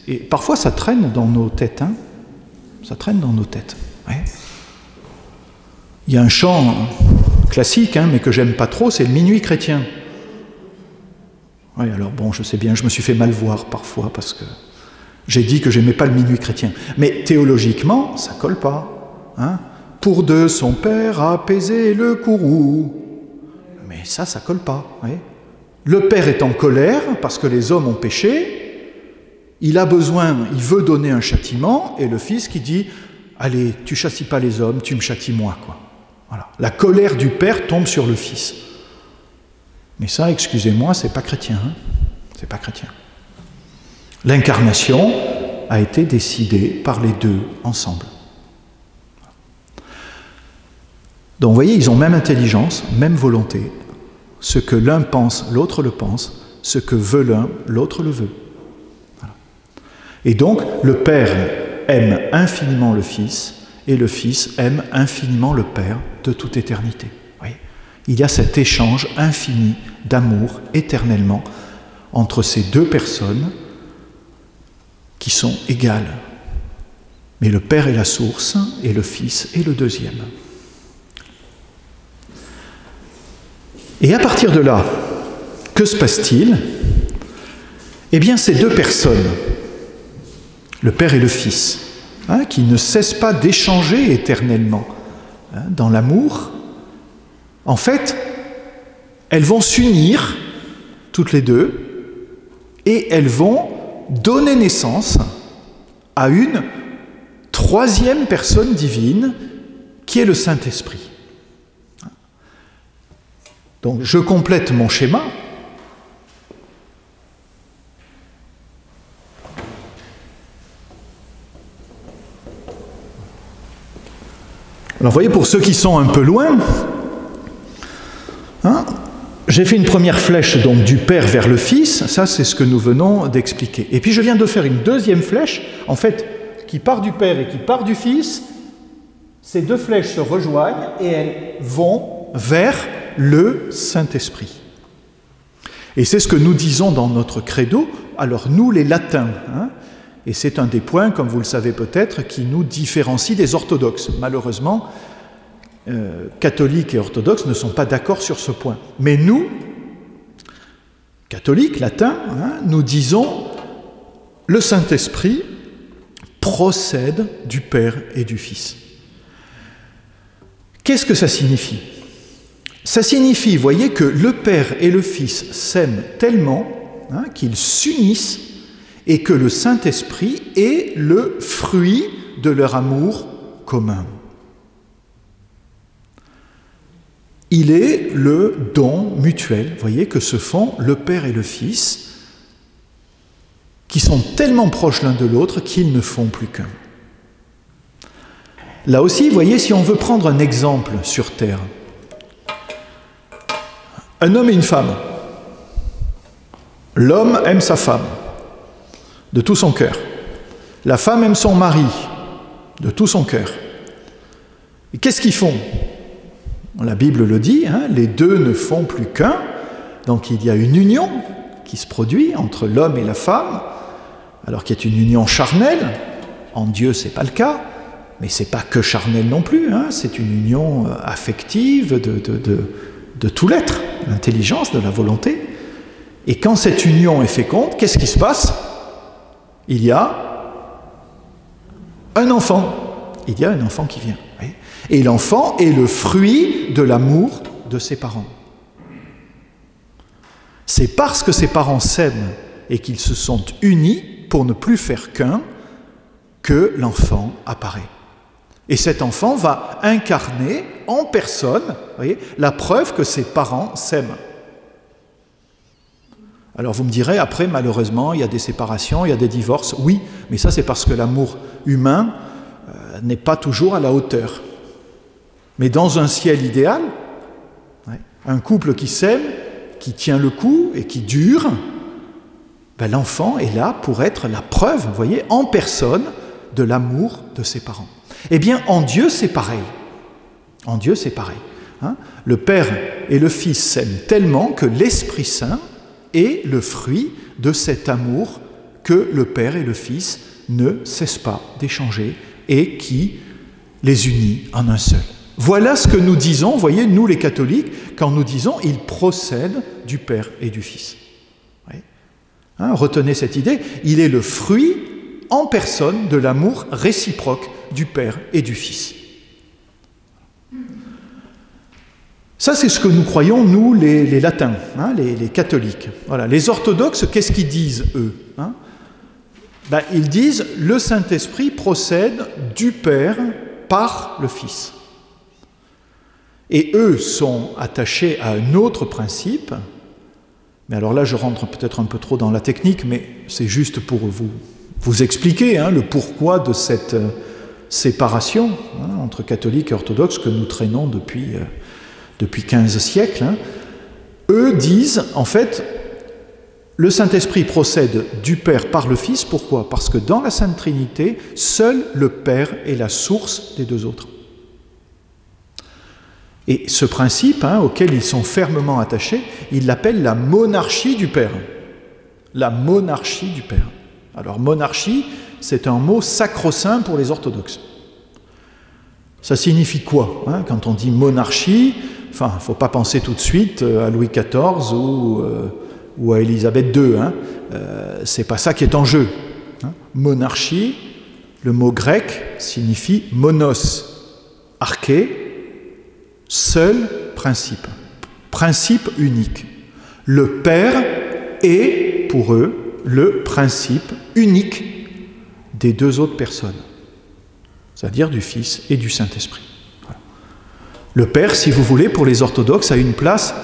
Et parfois ça traîne dans nos têtes. Hein. Ça traîne dans nos têtes. Ouais. Il y a un chant classique, hein, mais que j'aime pas trop, c'est le Minuit chrétien. Oui, alors bon, je sais bien, je me suis fait mal voir parfois parce que j'ai dit que j'aimais pas le Minuit chrétien. Mais théologiquement, ça colle pas. Hein. Pour deux, son père a apaisé le courroux. Mais ça colle pas. Oui. Le père est en colère parce que les hommes ont péché. Il a besoin, il veut donner un châtiment, et le Fils qui dit « Allez, tu châties pas les hommes, tu me châties moi. » quoi. Voilà. La colère du Père tombe sur le Fils. Mais ça, excusez-moi, c'est pas chrétien. Hein. C'est pas chrétien. L'incarnation a été décidée par les deux ensemble. Donc vous voyez, ils ont même intelligence, même volonté. Ce que l'un pense, l'autre le pense. Ce que veut l'un, l'autre le veut. Voilà. Et donc, le Père aime infiniment le Fils et le Fils aime infiniment le Père de toute éternité. Oui. Il y a cet échange infini d'amour éternellement entre ces deux personnes qui sont égales. Mais le Père est la source et le Fils est le deuxième. Et à partir de là, que se passe-t-il? Eh bien, ces deux personnes, le Père et le Fils, qui ne cessent pas d'échanger éternellement dans l'amour, en fait, elles vont s'unir, toutes les deux, et elles vont donner naissance à une troisième personne divine, qui est le Saint-Esprit. Donc, je complète mon schéma. Alors, vous voyez, pour ceux qui sont un peu loin, j'ai fait une première flèche donc du Père vers le Fils, ça c'est ce que nous venons d'expliquer. Et puis je viens de faire une deuxième flèche, en fait, qui part du Père et qui part du Fils. Ces deux flèches se rejoignent et elles vont vers le Saint-Esprit. Et c'est ce que nous disons dans notre credo, alors nous les latins, et c'est un des points, comme vous le savez peut-être, qui nous différencie des orthodoxes. Malheureusement, catholiques et orthodoxes ne sont pas d'accord sur ce point. Mais nous, catholiques, latins, nous disons le Saint-Esprit procède du Père et du Fils. Qu'est-ce que ça signifie? Ça signifie, voyez, que le Père et le Fils s'aiment tellement qu'ils s'unissent et que le Saint-Esprit est le fruit de leur amour commun. Il est le don mutuel, voyez, que se font le Père et le Fils, qui sont tellement proches l'un de l'autre qu'ils ne font plus qu'un. Là aussi, voyez, si on veut prendre un exemple sur Terre, un homme et une femme. L'homme aime sa femme de tout son cœur. La femme aime son mari de tout son cœur. Et qu'est-ce qu'ils font? La Bible le dit, les deux ne font plus qu'un. Donc il y a une union qui se produit entre l'homme et la femme, alors qu'il y a une union charnelle. En Dieu, ce n'est pas le cas, mais ce n'est pas que charnel non plus. C'est une union affective de tout l'être, l'intelligence, de la volonté. Et quand cette union est féconde, qu'est-ce qui se passe? Il y a un enfant. Il y a un enfant qui vient. Oui. Et l'enfant est le fruit de l'amour de ses parents. C'est parce que ses parents s'aiment et qu'ils se sont unis pour ne plus faire qu'un que l'enfant apparaît. Et cet enfant va incarner en personne, voyez, la preuve que ses parents s'aiment. Alors vous me direz, après, malheureusement, il y a des séparations, il y a des divorces. Oui, mais ça c'est parce que l'amour humain n'est pas toujours à la hauteur. Mais dans un ciel idéal, un couple qui s'aime, qui tient le coup et qui dure, l'enfant est là pour être la preuve, vous voyez, en personne de l'amour de ses parents. Eh bien, en Dieu, c'est pareil. En Dieu, c'est pareil. Le Père et le Fils s'aiment tellement que l'Esprit Saint est le fruit de cet amour que le Père et le Fils ne cessent pas d'échanger et qui les unit en un seul. Voilà ce que nous disons, vous voyez, nous les catholiques, quand nous disons « il procède du Père et du Fils ». Retenez cette idée, il est le fruit en personne de l'amour réciproque du Père et du Fils. Ça, c'est ce que nous croyons, nous, les latins, les catholiques. Voilà. Les orthodoxes, qu'est-ce qu'ils disent, eux? Ils disent « le Saint-Esprit procède du Père par le Fils ». Et eux sont attachés à un autre principe, mais alors là, je rentre peut-être un peu trop dans la technique, mais c'est juste pour vous expliquer le pourquoi de cette séparation entre catholiques et orthodoxes que nous traînons depuis 15 siècles. Eux disent, en fait, le Saint-Esprit procède du Père par le Fils. Pourquoi? Parce que dans la Sainte Trinité, seul le Père est la source des deux autres. Et ce principe, auquel ils sont fermement attachés, ils l'appellent la monarchie du Père. La monarchie du Père. Alors monarchie, c'est un mot sacro-saint pour les orthodoxes. Ça signifie quoi quand on dit monarchie? Enfin, il ne faut pas penser tout de suite à Louis XIV ou à Élisabeth II. C'est pas ça qui est en jeu. Monarchie, le mot grec signifie monos, arché, seul principe, principe unique. Le Père est, pour eux, le principe unique des deux autres personnes, c'est-à-dire du Fils et du Saint-Esprit. Voilà. Le Père, si vous voulez, pour les orthodoxes, a une place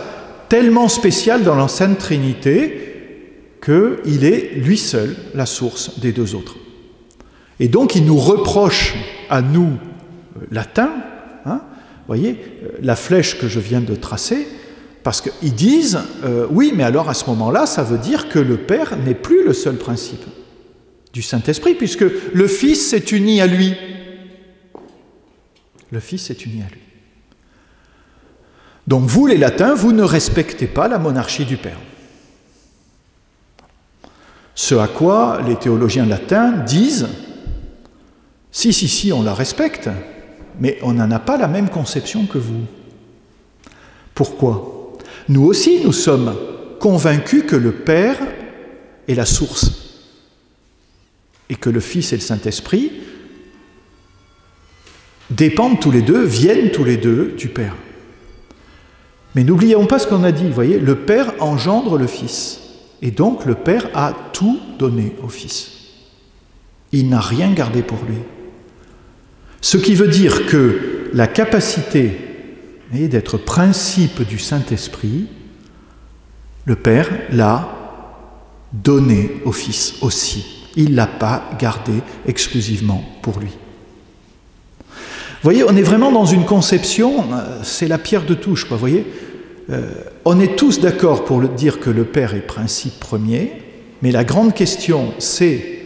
tellement spéciale dans la Sainte Trinité qu'il est lui seul la source des deux autres. Et donc il nous reproche à nous, latins, voyez, la flèche que je viens de tracer, parce qu'ils disent, oui, mais alors à ce moment-là, ça veut dire que le Père n'est plus le seul principe du Saint-Esprit, puisque le Fils s'est uni à lui. Le Fils s'est uni à lui. Donc vous, les latins, vous ne respectez pas la monarchie du Père. Ce à quoi les théologiens latins disent, si, on la respecte, mais on n'en a pas la même conception que vous. Pourquoi? Nous aussi, nous sommes convaincus que le Père est la source et que le Fils et le Saint-Esprit dépendent tous les deux, viennent tous les deux du Père. Mais n'oublions pas ce qu'on a dit, vous voyez, le Père engendre le Fils, et donc le Père a tout donné au Fils. Il n'a rien gardé pour lui. Ce qui veut dire que la capacité d'être principe du Saint-Esprit, le Père l'a donné au Fils aussi. Il ne l'a pas gardé exclusivement pour lui. Vous voyez, on est vraiment dans une conception, c'est la pierre de touche, quoi, vous voyez. On est tous d'accord pour dire que le Père est principe premier, mais la grande question, c'est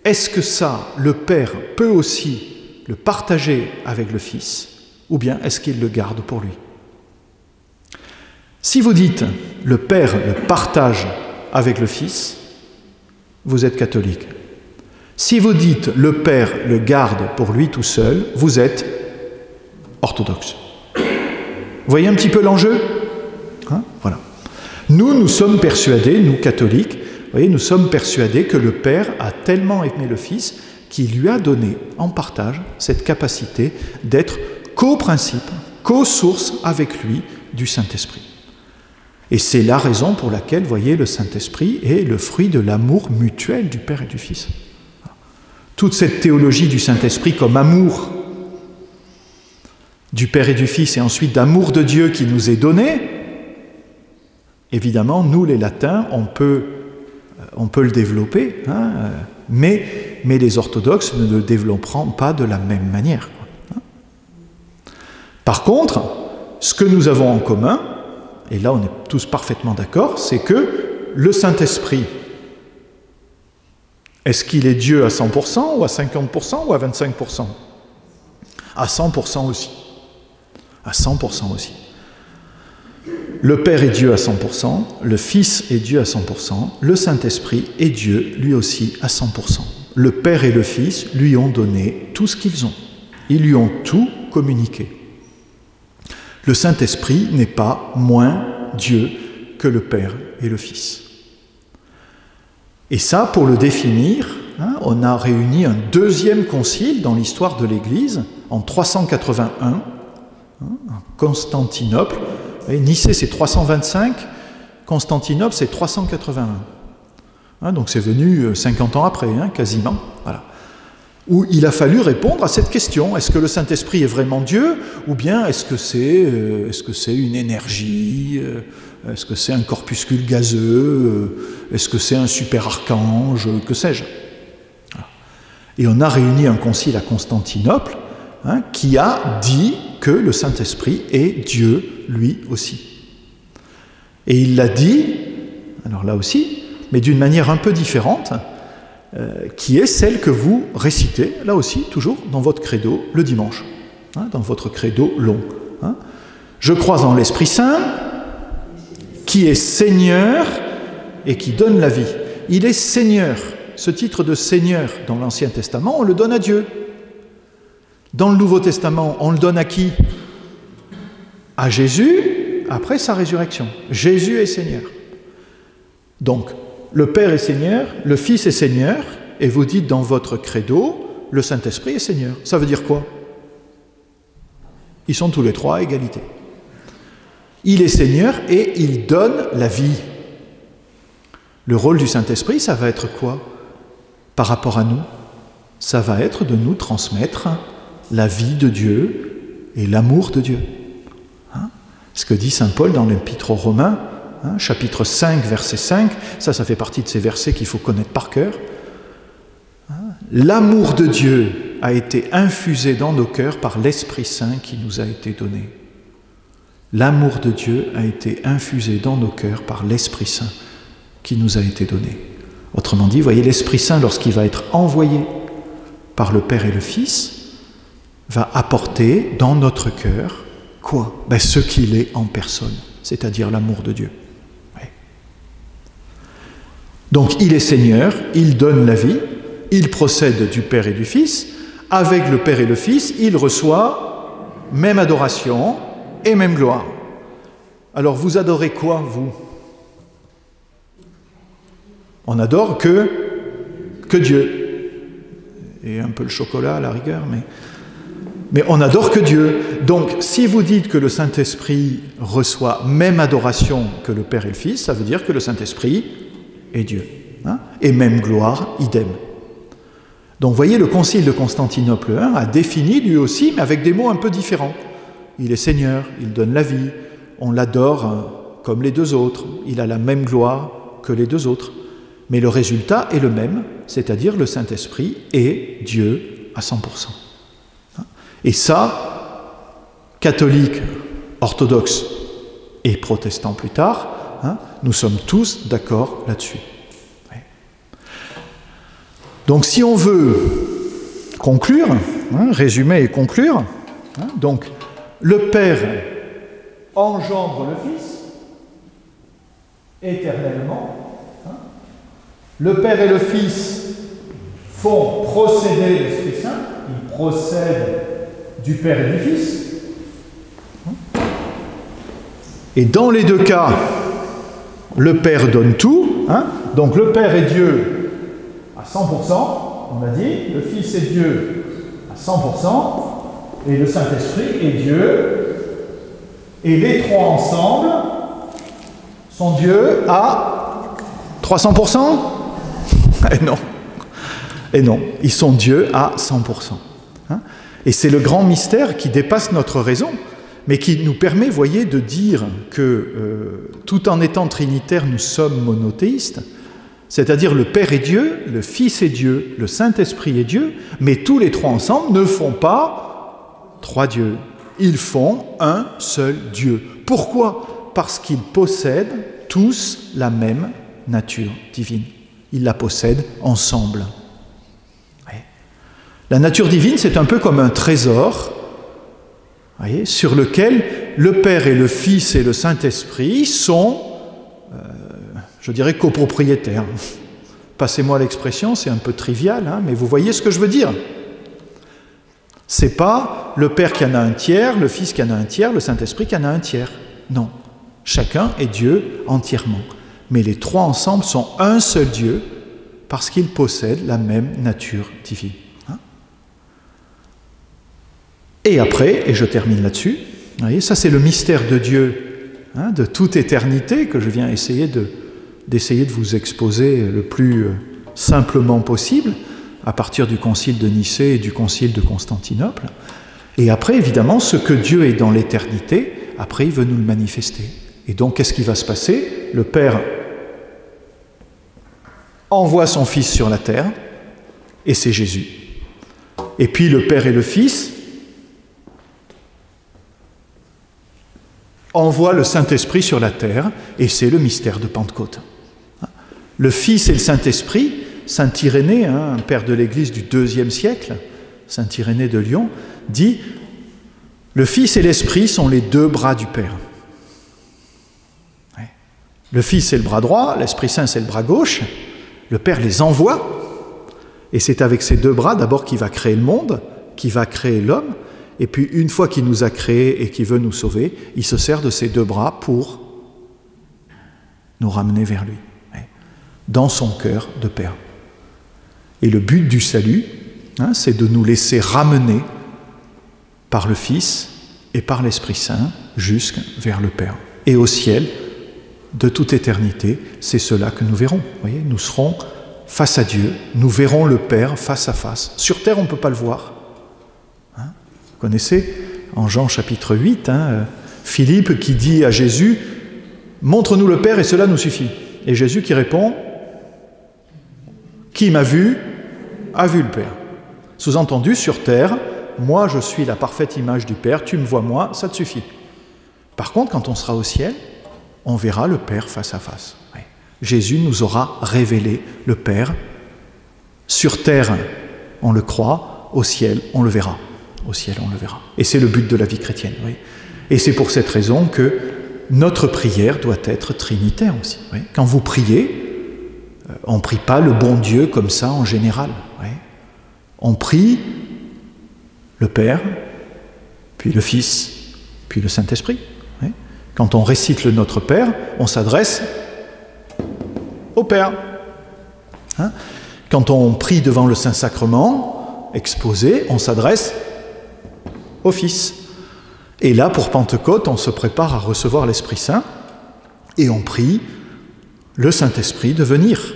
est-ce que ça, le Père peut aussi le partager avec le Fils, ou bien est-ce qu'il le garde pour lui? Si vous dites le Père le partage avec le Fils, vous êtes catholique. Si vous dites le Père le garde pour lui tout seul, vous êtes orthodoxe. Vous voyez un petit peu l'enjeu? Voilà. Nous sommes persuadés, nous catholiques, vous voyez, nous sommes persuadés que le Père a tellement aimé le Fils qu'il lui a donné en partage cette capacité d'être co-principe, co-source avec lui du Saint-Esprit. Et c'est la raison pour laquelle, vous voyez, le Saint-Esprit est le fruit de l'amour mutuel du Père et du Fils. Toute cette théologie du Saint-Esprit comme amour du Père et du Fils et ensuite d'amour de Dieu qui nous est donné, évidemment, nous les latins, on peut le développer, mais les orthodoxes ne le développeront pas de la même manière. Par contre, ce que nous avons en commun, et là on est tous parfaitement d'accord, c'est que le Saint-Esprit, est-ce qu'il est Dieu à 100% ou à 50% ou à 25%? À 100% aussi. À 100% aussi. Le Père est Dieu à 100%, le Fils est Dieu à 100%, le Saint-Esprit est Dieu lui aussi à 100%. Le Père et le Fils lui ont donné tout ce qu'ils ont. Ils lui ont tout communiqué. Le Saint-Esprit n'est pas moins Dieu que le Père et le Fils. Et ça, pour le définir, on a réuni un deuxième concile dans l'histoire de l'Église, en 381, à Constantinople. Et Nicée, c'est 325, Constantinople, c'est 381. Donc c'est venu 50 ans après, quasiment. Voilà. Où il a fallu répondre à cette question. Est-ce que le Saint-Esprit est vraiment Dieu? Ou bien est-ce que c'est une énergie? Est-ce que c'est un corpuscule gazeux? Est-ce que c'est un super archange? Que sais-je? Et on a réuni un concile à Constantinople qui a dit que le Saint-Esprit est Dieu lui aussi. Et il l'a dit, alors là aussi, mais d'une manière un peu différente, qui est celle que vous récitez, là aussi, toujours, dans votre credo, le dimanche, hein, dans votre credo long. Hein. Je crois en l'Esprit Saint, qui est Seigneur et qui donne la vie. Il est Seigneur. Ce titre de Seigneur, dans l'Ancien Testament, on le donne à Dieu. Dans le Nouveau Testament, on le donne à qui? À Jésus, après sa résurrection. Jésus est Seigneur. Donc, le Père est Seigneur, le Fils est Seigneur, et vous dites dans votre credo, le Saint-Esprit est Seigneur. Ça veut dire quoi? Ils sont tous les trois à égalité. Il est Seigneur et il donne la vie. Le rôle du Saint-Esprit, ça va être quoi par rapport à nous? Ça va être de nous transmettre la vie de Dieu et l'amour de Dieu. Hein? Ce que dit saint Paul dans l'Épître aux Romains, hein, chapitre 5, verset 5, ça fait partie de ces versets qu'il faut connaître par cœur. Hein? L'amour de Dieu a été infusé dans nos cœurs par l'Esprit Saint qui nous a été donné. L'amour de Dieu a été infusé dans nos cœurs par l'Esprit Saint qui nous a été donné. Autrement dit, vous voyez, l'Esprit Saint, lorsqu'il va être envoyé par le Père et le Fils, va apporter dans notre cœur, quoi? Ben, ce qu'il est en personne, c'est-à-dire l'amour de Dieu. Ouais. Donc, il est Seigneur, il donne la vie, il procède du Père et du Fils. Avec le Père et le Fils, il reçoit même adoration et même gloire. Alors, vous adorez quoi, vous? On adore que Dieu. Et un peu le chocolat à la rigueur, mais on n'adore que Dieu. Donc, si vous dites que le Saint-Esprit reçoit même adoration que le Père et le Fils, ça veut dire que le Saint-Esprit est Dieu. Hein, et même gloire, idem. Donc, vous voyez, le Concile de Constantinople I a défini lui aussi, mais avec des mots un peu différents. Il est Seigneur, il donne la vie, on l'adore comme les deux autres, il a la même gloire que les deux autres. Mais le résultat est le même, c'est-à-dire le Saint-Esprit est Dieu à 100%. Et ça, catholiques, orthodoxes et protestants plus tard, hein, nous sommes tous d'accord là-dessus. Ouais. Donc si on veut conclure, hein, résumer et conclure, hein, donc le Père engendre le Fils éternellement. Le Père et le Fils font procéder l'Esprit Saint, ils procèdent du Père et du Fils. Et dans les deux cas, le Père donne tout. Hein, donc le Père est Dieu à 100%, on a dit, le Fils est Dieu à 100%, et le Saint-Esprit est Dieu. Et les trois ensemble sont Dieu à 300%. Et non, ils sont Dieu à 100%. Hein? Et c'est le grand mystère qui dépasse notre raison, mais qui nous permet, voyez, de dire que tout en étant trinitaires, nous sommes monothéistes, c'est-à-dire le Père est Dieu, le Fils est Dieu, le Saint-Esprit est Dieu, mais tous les trois ensemble ne font pas trois dieux. Ils font un seul Dieu. Pourquoi? Parce qu'ils possèdent tous la même nature divine. Ils la possèdent ensemble. Ouais. La nature divine, c'est un peu comme un trésor, voyez, sur lequel le Père et le Fils et le Saint-Esprit sont, je dirais, copropriétaires. Passez-moi l'expression, c'est un peu trivial, hein, mais vous voyez ce que je veux dire. C'est pas le Père qui en a un tiers, le Fils qui en a un tiers, le Saint-Esprit qui en a un tiers. Non, chacun est Dieu entièrement. Mais les trois ensemble sont un seul Dieu parce qu'ils possèdent la même nature divine. Hein? Et après, et je termine là-dessus, vous voyez, ça c'est le mystère de Dieu, hein, de toute éternité, que je viens d'essayer de vous exposer le plus simplement possible, à partir du concile de Nicée et du concile de Constantinople. Et après, évidemment, ce que Dieu est dans l'éternité, après il veut nous le manifester. Et donc, qu'est-ce qui va se passer? Le Père envoie son Fils sur la terre, et c'est Jésus. Et puis le Père et le Fils envoient le Saint-Esprit sur la terre, et c'est le mystère de Pentecôte. Le Fils et le Saint-Esprit, Saint Irénée, un père de l'Église du IIe siècle, Saint Irénée de Lyon, dit « Le Fils et l'Esprit sont les deux bras du Père. » Le Fils c'est le bras droit, l'Esprit Saint c'est le bras gauche, le Père les envoie, et c'est avec ces deux bras d'abord qu'il va créer le monde, qu'il va créer l'homme, et puis une fois qu'il nous a créés et qu'il veut nous sauver, il se sert de ces deux bras pour nous ramener vers lui, dans son cœur de Père. Et le but du salut, c'est de nous laisser ramener par le Fils et par l'Esprit Saint jusque vers le Père. Et au ciel, de toute éternité, c'est cela que nous verrons. Vous voyez, nous serons face à Dieu, nous verrons le Père face à face. Sur terre, on ne peut pas le voir. Vous connaissez, en Jean chapitre 8, Philippe qui dit à Jésus « Montre-nous le Père et cela nous suffit ». Et Jésus qui répond « Qui m'a vu, a vu le Père ». Sous-entendu, sur terre, moi je suis la parfaite image du Père, tu me vois moi, ça te suffit. Par contre, quand on sera au ciel, on verra le Père face à face. Oui. Jésus nous aura révélé le Père. Sur terre, on le croit, au ciel, on le verra. Au ciel, on le verra. Et c'est le but de la vie chrétienne. Oui. Et c'est pour cette raison que notre prière doit être trinitaire aussi. Oui. Quand vous priez, on ne prie pas le bon Dieu comme ça en général. Oui. On prie le Père, puis le Fils, puis le Saint-Esprit. Oui. Quand on récite le Notre Père, on s'adresse au Père. Quand on prie devant le Saint-Sacrement, exposé, on s'adresse au Fils. Et là, pour Pentecôte, on se prépare à recevoir l'Esprit Saint et on prie le Saint-Esprit de venir.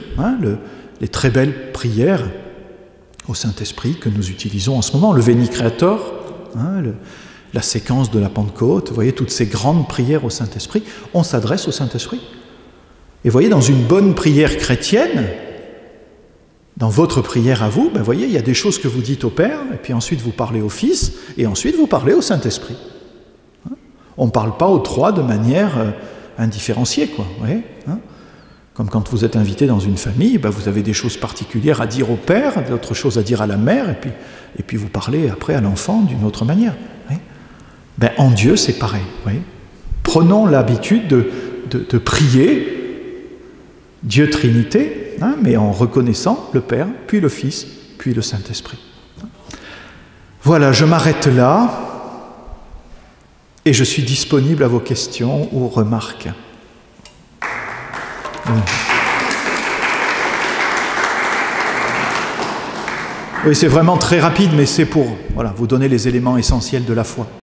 Les très belles prières au Saint-Esprit que nous utilisons en ce moment, le Veni Creator, la séquence de la Pentecôte, vous voyez, toutes ces grandes prières au Saint-Esprit, on s'adresse au Saint-Esprit. Et vous voyez, dans une bonne prière chrétienne, dans votre prière à vous, vous voyez, il y a des choses que vous dites au Père, et puis ensuite vous parlez au Fils, et ensuite vous parlez au Saint-Esprit. On ne parle pas aux trois de manière indifférenciée, quoi. Vous voyez, Comme quand vous êtes invité dans une famille, vous avez des choses particulières à dire au Père, d'autres choses à dire à la mère, et puis vous parlez après à l'enfant d'une autre manière. En Dieu, c'est pareil. Oui. Prenons l'habitude de prier Dieu Trinité, mais en reconnaissant le Père, puis le Fils, puis le Saint-Esprit. Voilà, je m'arrête là, et je suis disponible à vos questions ou remarques. Oui, c'est vraiment très rapide, mais c'est pour vous donner les éléments essentiels de la foi.